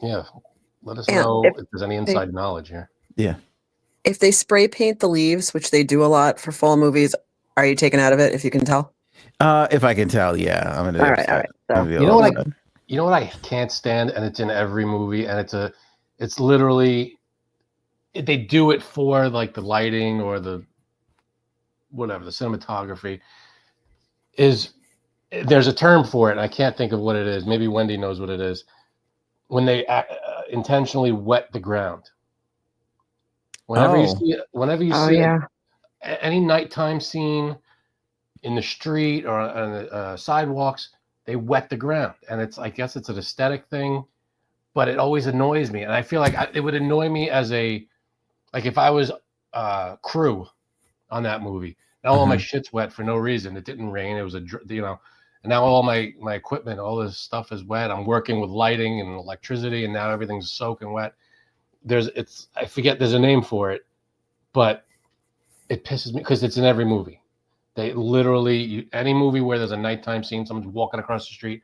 Yeah. Let us Yeah, know if if there's any inside knowledge here. Yeah. If they spray paint the leaves, which they do a lot for fall movies, are you taken out of it if you can tell? If I can tell, yeah. I'm gonna All right. So, You know what I can't stand, and it's in every movie, and it's literally they do it for like the lighting or the whatever, the cinematography. There's a term for it, and I can't think of what it is. Maybe Wendy knows what it is. When they intentionally wet the ground. Whenever you see any nighttime scene in the street or on the sidewalks, they wet the ground, and I guess it's an aesthetic thing, but it always annoys me, and I feel like it would annoy me as if I was crew on that movie. Now all my shit's wet for no reason. It didn't rain. It was and now all my equipment, all this stuff is wet. I'm working with lighting and electricity, and now everything's soaking wet. I forget there's a name for it, but it pisses me because it's in every movie. They literally any movie where there's a nighttime scene, someone's walking across the street,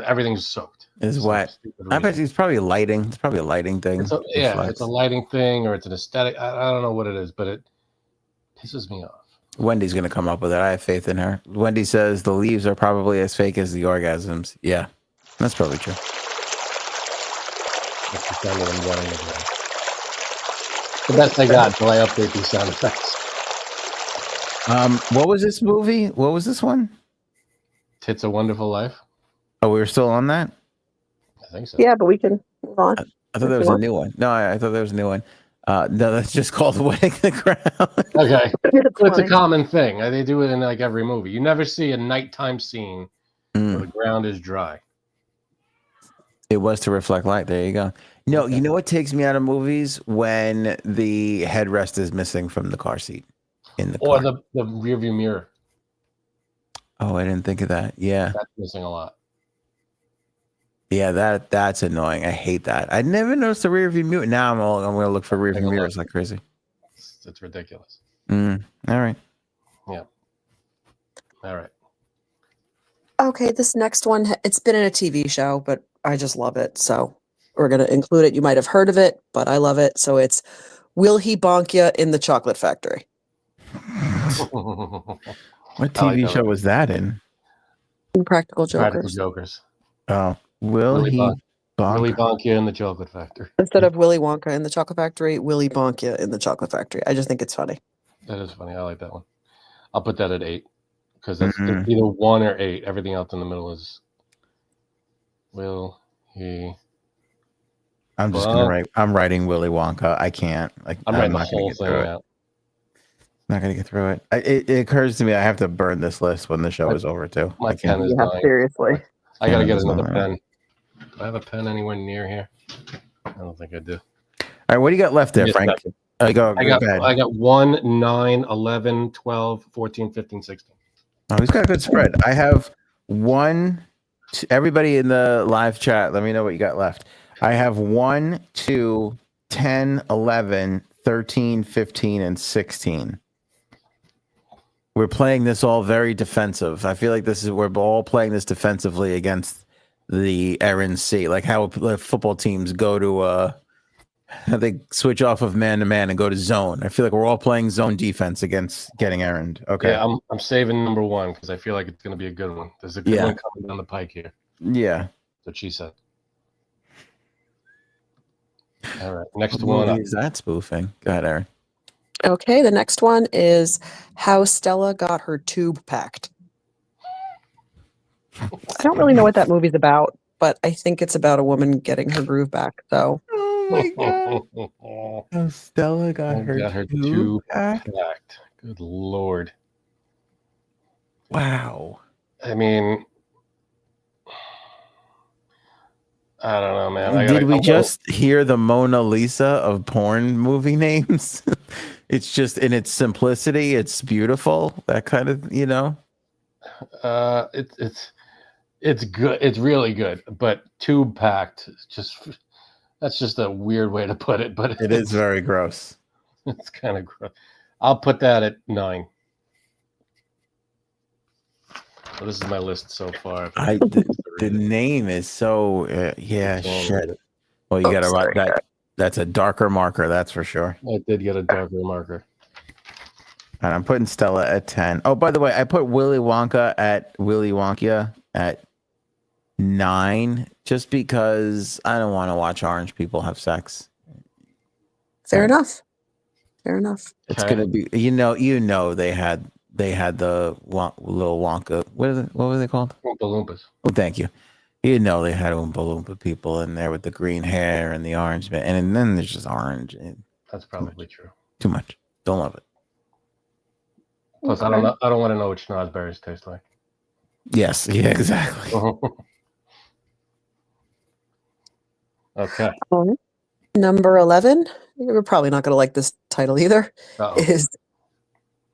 everything's soaked. It's wet. I bet it's probably lighting. It's probably a lighting thing. It's a lighting thing, or it's an aesthetic. I don't know what it is, but it pisses me off. Wendy's gonna come up with it. I have faith in her. Wendy says the leaves are probably as fake as the orgasms. Yeah, that's probably true. That's the sound of them running again. The best I got until I update these sound effects. What was this movie? What was this one? It's a Wonderful Life. Oh, we were still on that? I think so. yeah, but we can move on. I thought there was a new one. No, I thought there was a new one. No, that's just called Wetting the Ground. Okay. It's It's a funny. common thing. They do it in like every movie. You never see a nighttime scene where the ground is dry. It was to reflect light. There you go. No, you know what takes me out of movies? When the headrest is missing from the car seat in the car. Or the rear view mirror. Oh, I didn't think of that. Yeah. That's missing a lot. Yeah, that's annoying. I hate that. I never noticed the rear view mirror. Now I'm going to look for rear view mirrors like crazy. It's ridiculous. All right. Yeah. All right. Okay, this next one, it's been in a TV show, but I just love it. So we're going to include it. You might have heard of it, but I love it. So it's Will He Bonk Ya in the Chocolate Factory? What TV show was that in? Practical Jokers. Practical Jokers. Oh, Will he bonk? Willy Bonk You in the Chocolate Factory. Instead of Willy Wonka in the Chocolate Factory, Willy Bonk Ya in the Chocolate Factory. I just think it's funny. That is funny. I like that one. I'll put that at 8 because that's either 1 or 8. Everything else in the middle is Will He. I'm just gonna write. I'm writing Willy Wonka. I can't. I'm writing the not gonna whole get thing through it. out. Not gonna get through it. It occurs to me I have to burn this list when the show is over too. My I pen can't. is Yeah, dying. seriously. I gotta get that's another not pen. Do I have a pen anywhere near here? I don't think I do. All right, what do you got left there, Yes, Frank? I Go ahead. got 1, 9, 11, 12, 14, 15, 16. Oh, he's got a good spread. I have one. Everybody in the live chat, let me know what you got left. I have 1, 2, 10, 11, 13, 15, and 16. We're playing this all very defensive. I feel like we're all playing this defensively against the Erin C. Like how football teams go to They switch off of man to man and go to zone. I feel like we're all playing zone defense against getting errand. Okay. Yeah, I'm saving number one because I feel like it's going to be a good one. There's a good one coming down the pike here. Yeah. That's what she said. All right, next What one. movie is that spoofing? Go ahead, Erin. Okay, the next one is how Stella got her tube packed. I don't really know what that movie's about, but I think it's about a woman getting her groove back. So, Oh my god! How Stella got her tube packed? Good lord! Wow. I mean, I don't know, man. Did we just hear the Mona Lisa of porn movie names? It's just in its simplicity. It's beautiful. That kind of, you know. It's good. It's really good. But tube packed, that's just a weird way to put it. But it is very gross. It's kind of gross. I'll put that at 9. So this is my list so far. The name is so yeah, shit. Well, you got to write that. That's a darker marker, that's for sure. I did get a darker marker. And I'm putting Stella at 10. Oh, by the way, I put Willy Wonka at 9 just because I don't want to watch orange people have sex. fair enough. Fair enough. It's gonna be, you know, they had the little Wonka. What were they called? Oompa Loompas. Oh, thank you. You know, they had Oompa Loompa people in there with the green hair and the orange, and then there's just orange. That's probably true. Too much. Don't love it. Plus, I don't know. I don't want to know what schnozberries taste like. Yes. Yeah. Exactly. Okay. Number 11. You're probably not going to like this title either. Uh-oh. Is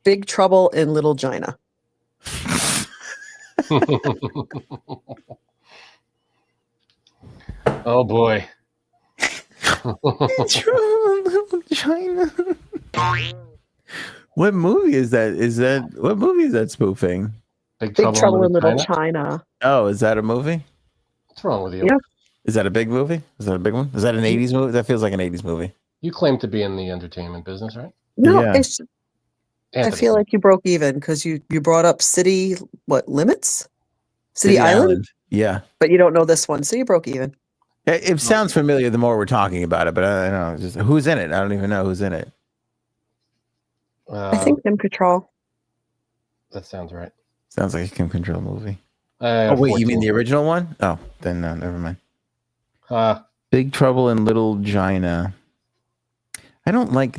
Big Trouble in Little China. Oh boy. Little China. What movie is that? What movie is that spoofing? Big Trouble in Little China. Oh, is that a movie? What's wrong with you? Yeah. Is that a big movie? Is that a big one? Is that an 80s movie? That feels like an 80s movie. You claim to be in the entertainment business, right? No, Yeah. it's I feel like you broke even because you brought up City Limits? City Island? Yeah. But you don't know this one, so you broke even. It sounds familiar the more we're talking about it, but I don't know. Just who's in it? I don't even know who's in it. I think Kim Cattrall. That sounds right. Sounds like a Kim Cattrall movie. Oh wait, you mean the original one? Oh, then no, never mind. Big Trouble in Little China. I don't like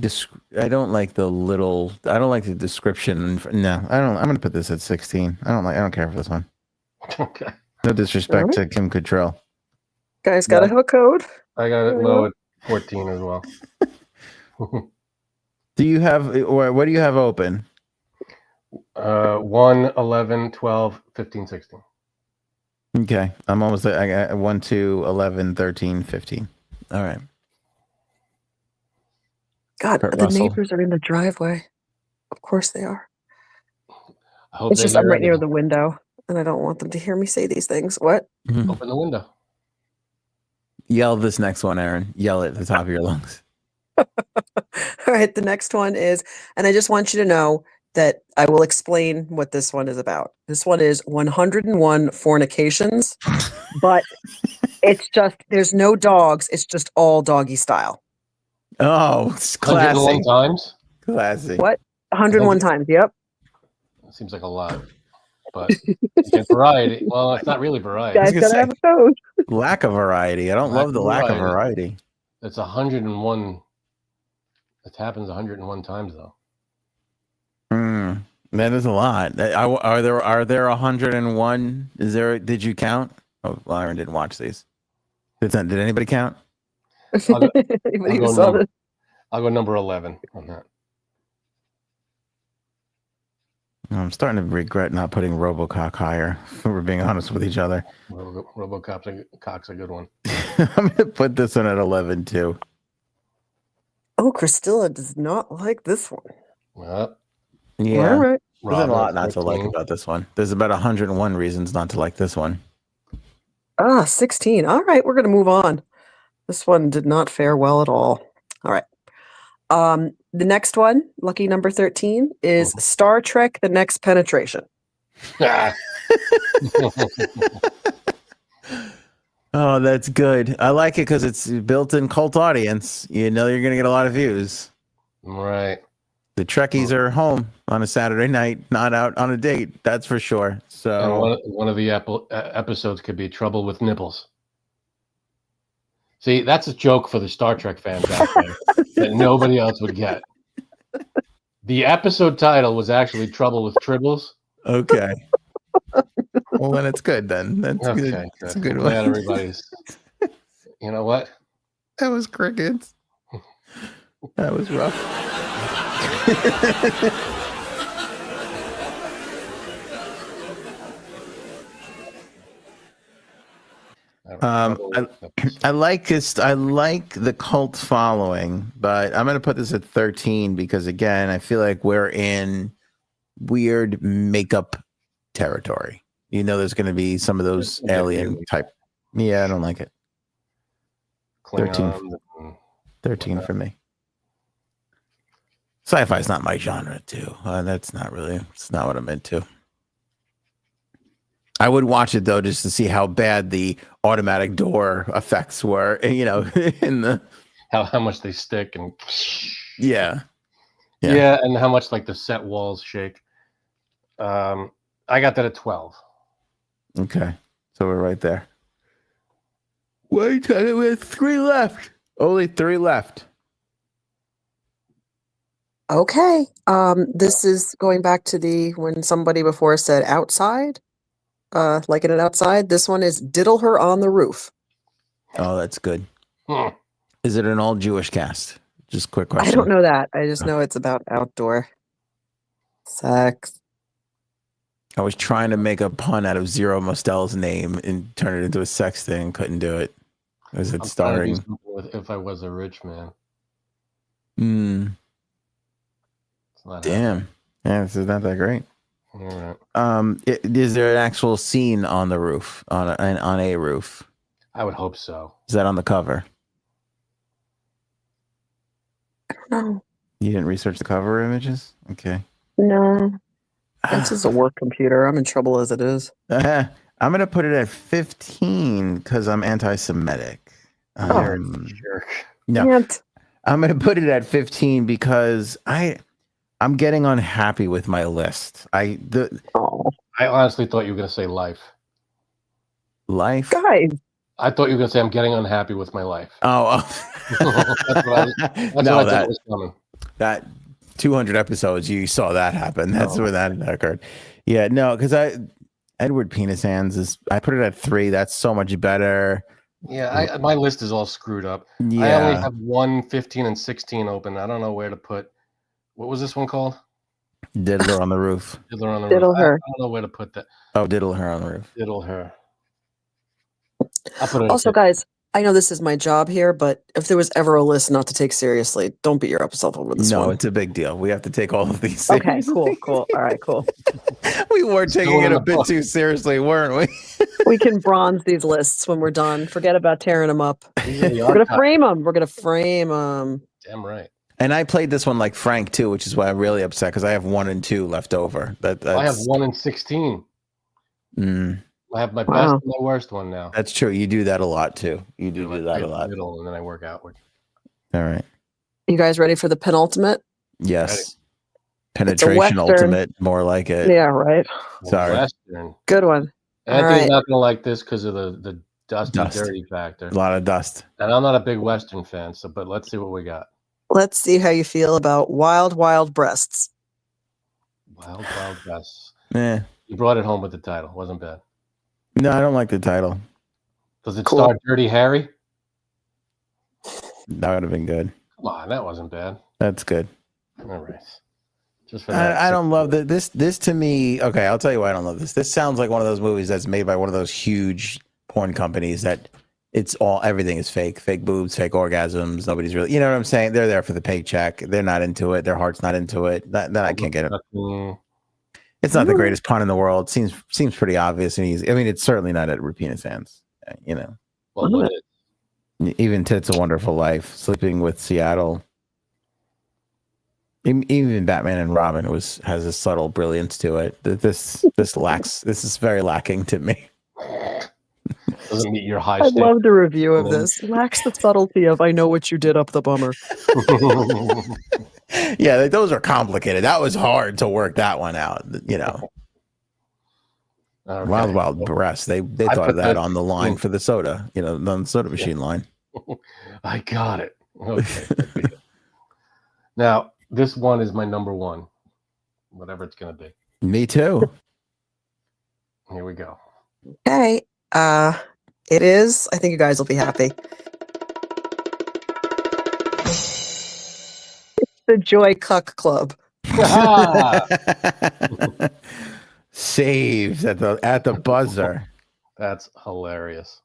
I don't like the description. No, I don't. I'm gonna put this at 16. I don't care for this one. Okay. No disrespect to Kim Cattrall. Guys, gotta have a code. I got it low at 14 as well. Do you have, or what do you have open? 1, 11, 12, 15, 16. Okay. I'm almost there. I got 1, 2, 11, 13, 15. All right. God, Kurt the Russell. neighbors are in the driveway. Of course they are. I hope It's just I'm right near the window, and I don't want them to hear me say these things. What? Open the window. Yell this next one, Erin. Yell it at the top of your lungs. All right, the next one is, and I just want you to know that I will explain what this one is about. This one is 101 Fornications, but it's just, there's no dogs. It's just all doggy style. Oh, it's classic. 101 times? Classic. What? 101 times. Yep. That seems like a lot. But it's variety. Well, it's not really variety. Guys gotta have a code. Lack of variety. I don't love the lack of variety. It's 101. It happens 101 times though. That is a lot. Are there 101? Is there? Did you count? Oh, well, Aaron didn't watch these. Did anybody count? I'll go number 11 on that. I'm starting to regret not putting RoboCop higher. If we're being honest with each other. RoboCop's a good one. I'm gonna put this one at 11 too. Oh, Christilla does not like this one. Well, yeah. All right. There's a lot not to like about this one. There's about 101 reasons not to like this one. 16. All right, we're going to move on. This one did not fare well at all. All right. The next one, lucky number 13, is Star Trek: The Next Penetration. Oh, that's good. I like it because it's a built-in cult audience. You know you're going to get a lot of views. Right. The Trekkies are home on a Saturday night, not out on a date. That's for sure. So And one of the episodes could be Trouble with Nipples. See, that's a joke for the Star Trek fans out there that nobody else would get. The episode title was actually Trouble with Tribbles. okay. Well, then it's good. Then that's Okay, good. good. That's a good I'm one. glad everybody's. You know what? That was crickets. That was rough. I like this. I like the cult following, but I'm going to put this at 13 because, again, I feel like we're in weird makeup territory. You know, there's going to be some of those alien type. Yeah, I don't like it. 13 for me. Sci-fi is not my genre, too. That's not really. It's not what I'm into. I would watch it though, just to see how bad the automatic door effects were. You know, in the how much they stick and yeah, and how much like the set walls shake. I got that at 12. Okay, so we're right there. Wait, we have 3 left. Only 3 left. Okay. This is going back to when somebody before said outside. Liking it outside. This one is Diddle Her on the Roof. Oh, that's good. Is it an all Jewish cast? Just quick question. I don't know that. I just know it's about outdoor sex. I was trying to make a pun out of Zero Mostel's name and turn it into a sex thing. Couldn't do it. Is it starring? If I Was a Rich Man. Damn. Yeah, this is not that great. All right. Is there an actual scene on the roof, on a roof? I would hope so. Is that on the cover? I don't know. You didn't research the cover images? Okay. No. This is a work computer. I'm in trouble as it is. I'm going to put it at 15 because I'm anti-Semitic. Jerk. No, Can't. I'm going to put it at 15 because I'm getting unhappy with my list. I honestly thought you were going to say Life. Life? Guys. I thought you were going to say I'm getting unhappy with my life. Oh. That's what I thought was coming. That 200 episodes, you saw that happen. That's where that occurred. Yeah, no, because Edward Penis Hands I put it at 3. That's so much better. Yeah, my list is all screwed up. Yeah. I only have 1, 15, and 16 open. I don't know where to put. What was this one called? Diddler on the Roof. Diddler on the Diddle Roof. Her. I don't know where to put that. Oh, Diddle Her on the Roof. Diddle Her. I'll put it Also, guys, I know this is my job here, but if there was ever a list not to take seriously, don't beat yourself over this one. No, it's a big deal. We have to take all of these Okay, seriously. cool. All right, cool. We were taking it a bit too seriously, weren't we? We can bronze these lists when we're done. Forget about tearing them up. We're going to frame them. We're going to frame them. Damn right. And I played this one like Frank too, which is why I'm really upset because I have 1 and 2 left over. I have 1 and 16. I have my best and my worst one now. That's true. You do that a lot too. You do that a lot. Middle, and then I work outward. All right. You guys ready for the penultimate? Yes. Penetration ultimate, more like it. Yeah, right. Sorry. Western. Good one. Anthony's not gonna like this because of the dust and dirty factor. A lot of dust. And I'm not a big Western fan, but let's see what we got. Let's see how you feel about Wild Wild Breasts. Wild Wild Breasts. Yeah. You brought it home with the title. Wasn't bad. No, I don't like the title. Does it star Dirty Harry? That would have been good. Come on, that wasn't bad. That's good. All right. Just for that. I don't love that. This to me. Okay, I'll tell you why I don't love this. This sounds like one of those movies that's made by one of those huge porn companies that everything is fake boobs, fake orgasms. Nobody's really, you know what I'm saying? They're there for the paycheck. They're not into it. Their heart's not into it. That I can't get it. It's not the greatest pun in the world. Seems pretty obvious and easy. I mean, it's certainly not at Rapina's hands. You know. Well, what is? Even It's a Wonderful Life, Sleeping with Seattle. Even Batman and Robin has a subtle brilliance to it. This is very lacking to me. Doesn't meet your high I standard. love the review of this. Lacks the subtlety of I know what you did up the bummer. Yeah, those are complicated. That was hard to work that one out. Okay. Wild Wild Breast. They I thought put of that the- on the line for the soda. On the soda machine line. I got it. Okay. Now, this one is my number one, whatever it's going to be. Me too. Here we go. Okay. It is. I think you guys will be happy. It's the Joy Cuck Club. Saves at the buzzer. That's hilarious.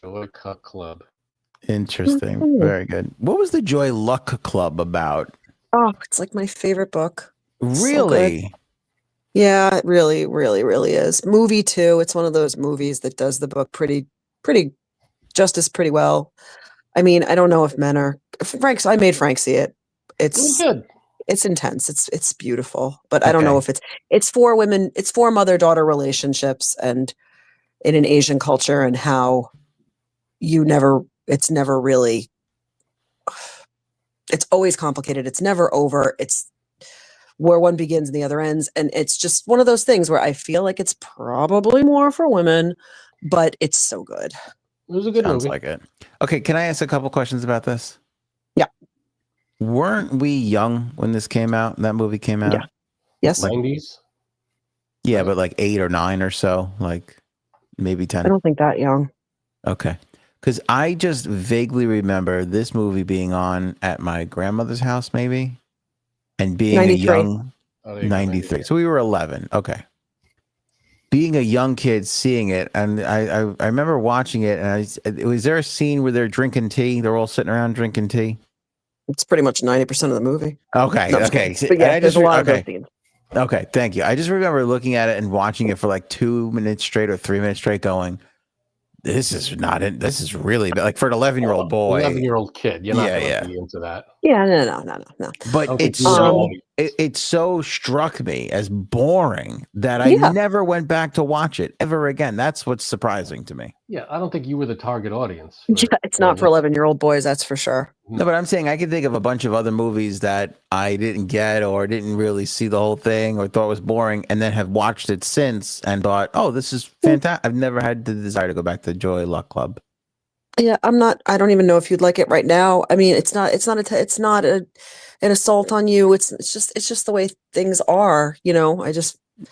Joy Cut Club. Interesting. Very good. What was the Joy Luck Club about? Oh, it's like my favorite book. Really? Yeah, it really, really, really is. Movie too. It's one of those movies that does the book pretty justice pretty well. I mean, I don't know if men are Frank's. I made Frank see it. It's good. It's intense. It's beautiful, but I don't know if it's for women. It's for mother-daughter relationships and in an Asian culture and how it's never really. It's always complicated. It's never over. It's where one begins and the other ends. And it's just one of those things where I feel like it's probably more for women, but it's so good. It was a good Sounds movie. like it. Okay, can I ask a couple questions about this? Yeah. Weren't we young when this came out? That movie came out? Yeah. Yes. 90s? Yeah, but like 8 or 9 or so, like maybe 10. I don't think that young. Okay. Because I just vaguely remember this movie being on at my grandmother's house, maybe, and being 93. a young Oh, there you go, 93. So we were 11. Okay. Being a young kid, seeing it, and I remember watching it, and was there a scene where they're drinking tea? They're all sitting around drinking tea. It's pretty much 90% of the movie. Okay. No, Okay. But yeah, there's a lot of those okay. scenes. Okay. Thank you. I just remember looking at it and watching it for like 2 minutes straight or 3 minutes straight, going, "This is not it. This is really bad." Like for an 11-year-old boy, 11-year-old kid. You're not Yeah, going yeah. to be into that. Yeah, no. but Okay, it's so- so it so struck me as boring that I Yeah. never went back to watch it ever again. That's what's surprising to me. Yeah, I don't think you were the target audience. Yeah, it's not for 11-year-old boys, that's for sure. No, but I'm saying I can think of a bunch of other movies that I didn't get or didn't really see the whole thing or thought was boring, and then have watched it since and thought, "Oh, this is fantastic." I've never had the desire to go back to Joy Luck Club. Yeah, I don't even know if you'd like it right now. I mean, it's not an assault on you. It's just the way things are, I just It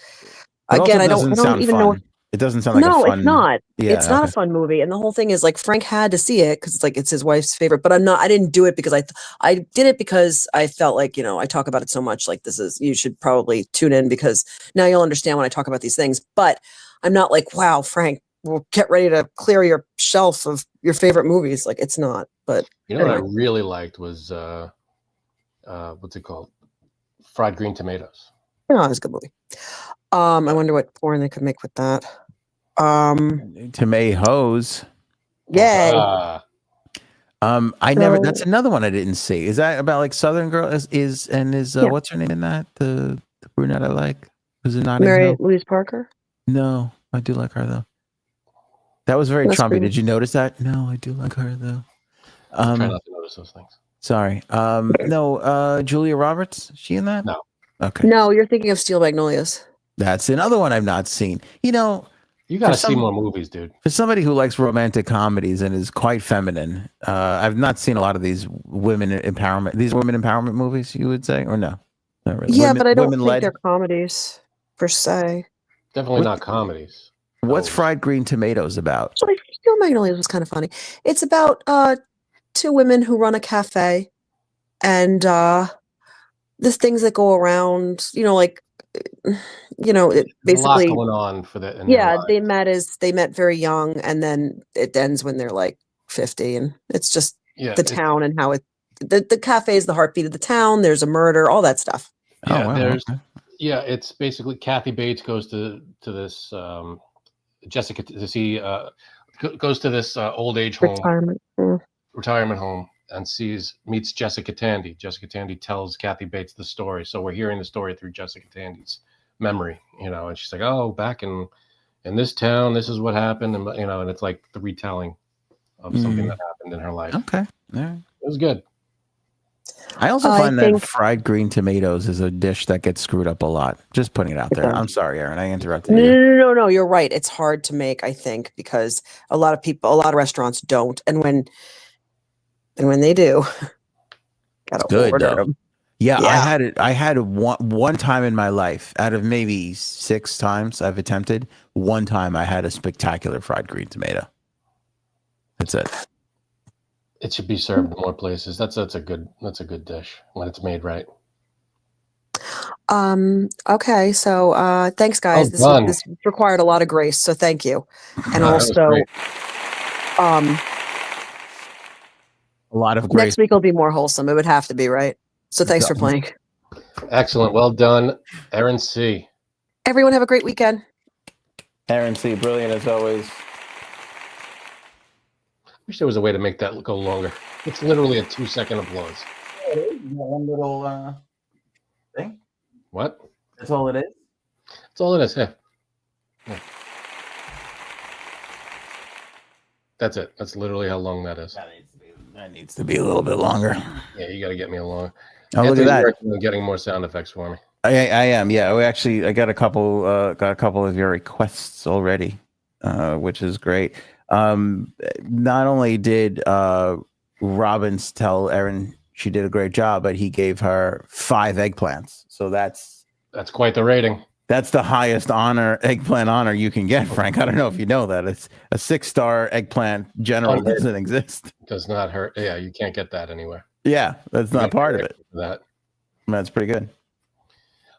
also again, I doesn't don't sound even fun. know. It doesn't sound like No, a fun. it's not. Yeah, It's not a okay. fun movie. And the whole thing is like Frank had to see it because it's his wife's favorite. But I didn't do it because I did it because I felt like, I talk about it so much. Like you should probably tune in because now you'll understand when I talk about these things. But I'm not like, wow, Frank, well, get ready to clear your shelf of your favorite movies. Like it's not. But You know what I anyway. really liked was, what's it called? Fried green tomatoes. No, it's a good movie. I wonder what porn they could make with that. Tomatoes. Yay. I never. So- That's another one I didn't see. Is that about like Southern Girl? Is Yeah. what's her name in that? The brunette I like. Was it not? Mary Louise Parker. No, I do like her though. That was very That's Trumpy. pretty- Did you notice that? No, I do like her though. Try not to notice those things. Sorry. No. Julia Roberts. Is she in that? No. Okay. No, you're thinking of Steel Magnolias. That's another one I've not seen. You got to For see some- more movies, dude. For somebody who likes romantic comedies and is quite feminine, I've not seen a lot of these women empowerment movies. You would say, or no? Not really. Yeah, but I don't think women-led? they're comedies per se. Definitely What- not comedies. What's Oh. Fried Green Tomatoes about? Actually, Steel Magnolias was kind of funny. It's about two women who run a cafe, and the things that go around. It There's a lot basically. going on for that. Yeah, they met very young, and then it ends when they're like 50, and it's just Yeah, the town and how the cafe is the heartbeat of the town. There's a murder, all that stuff. Yeah, Oh, wow, there's okay. it's basically Kathy Bates goes to this Jessica to see goes to this old age home, retirement home, and meets Jessica Tandy. Jessica Tandy tells Kathy Bates the story, so we're hearing the story through Jessica Tandy's memory, and she's like, "Oh, back in this town, this is what happened," and and it's like the retelling of something that happened in her life. Okay, yeah, it was good. I also find that fried green tomatoes is a dish that gets screwed up a lot. Just putting it out there. I'm sorry, Erin, I interrupted you. No, you're right. It's hard to make, I think, because a lot of restaurants don't, and when they do, gotta good order though. them. Yeah, I had it one time in my life out of maybe 6 times I've attempted. One time I had a spectacular fried green tomato. That's it. It should be served in more places. That's a good dish when it's made right. Okay, so thanks, guys. This required a lot of grace, so thank you. And also, a lot of grace. Next week will be more wholesome. It would have to be, right? So thanks for playing. Excellent. Well done, Erin C. Everyone have a great weekend. Erin C, brilliant as always. Wish there was a way to make that go longer. It's literally a 2-second applause. Yeah, it is. You got one little thing. What? That's all it is? That's all it is, yeah. That's it. That's literally how long that is. That needs to be a little bit longer. Yeah, you got to get me along. Oh, look at that. Getting more sound effects for me. I am. Yeah, I got a couple of your requests already, which is great. Not only did Robbins tell Erin she did a great job, but he gave her 5 eggplants. So that's quite the rating. That's the highest eggplant honor you can get, Frank. I don't know if you know that. It's a 6-star eggplant general doesn't exist. Does not hurt. Yeah, you can't get that anywhere. Yeah, that's not part of it. That's pretty good.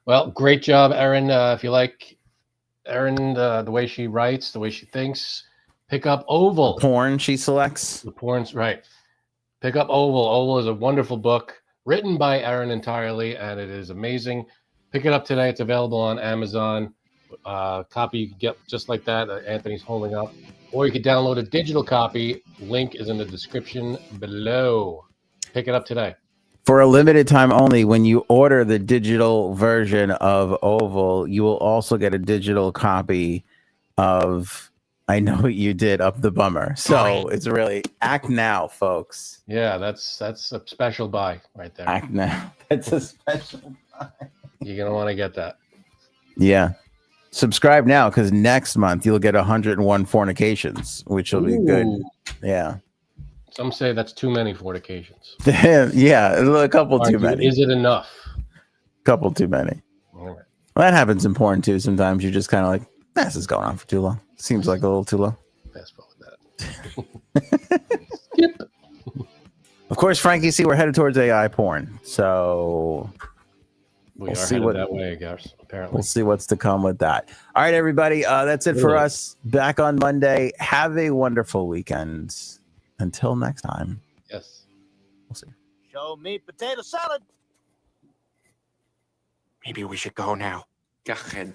Well, great job, Erin. If you like Erin, the way she writes, the way she thinks, pick up Oval. The porn she selects. The porn's right. Pick up Oval. Oval is a wonderful book written by Erin entirely, and it is amazing. Pick it up today. It's available on Amazon. Copy you can get just like that. Anthony's holding up. Or you can download a digital copy. Link is in the description below. Pick it up today. For a limited time only, when you order the digital version of Oval, you will also get a digital copy of I Know What You Did Up the Bummer. So it's really act now, folks. Yeah, that's a special buy right there. Act now. That's a special buy. You're going to want to get that. Yeah. Subscribe now because next month you'll get 101 fornications, which will be good. Yeah. Some say that's too many fornications. Yeah, a couple too many. Is it enough? Couple too many. All right. Well, that happens in porn too. Sometimes you're just kind of like, this is going on for too long. Seems like a little too low. Fast forward that. Skip. Of course, Frankie, see, we're headed towards AI porn. So we'll see what that way, guys. Apparently, we'll see what's to come with that. All right, everybody. That's it for us. Back on Monday. Have a wonderful weekend. Until next time. Yes. We'll see. Show me potato salad. Maybe we should go now. Go ahead.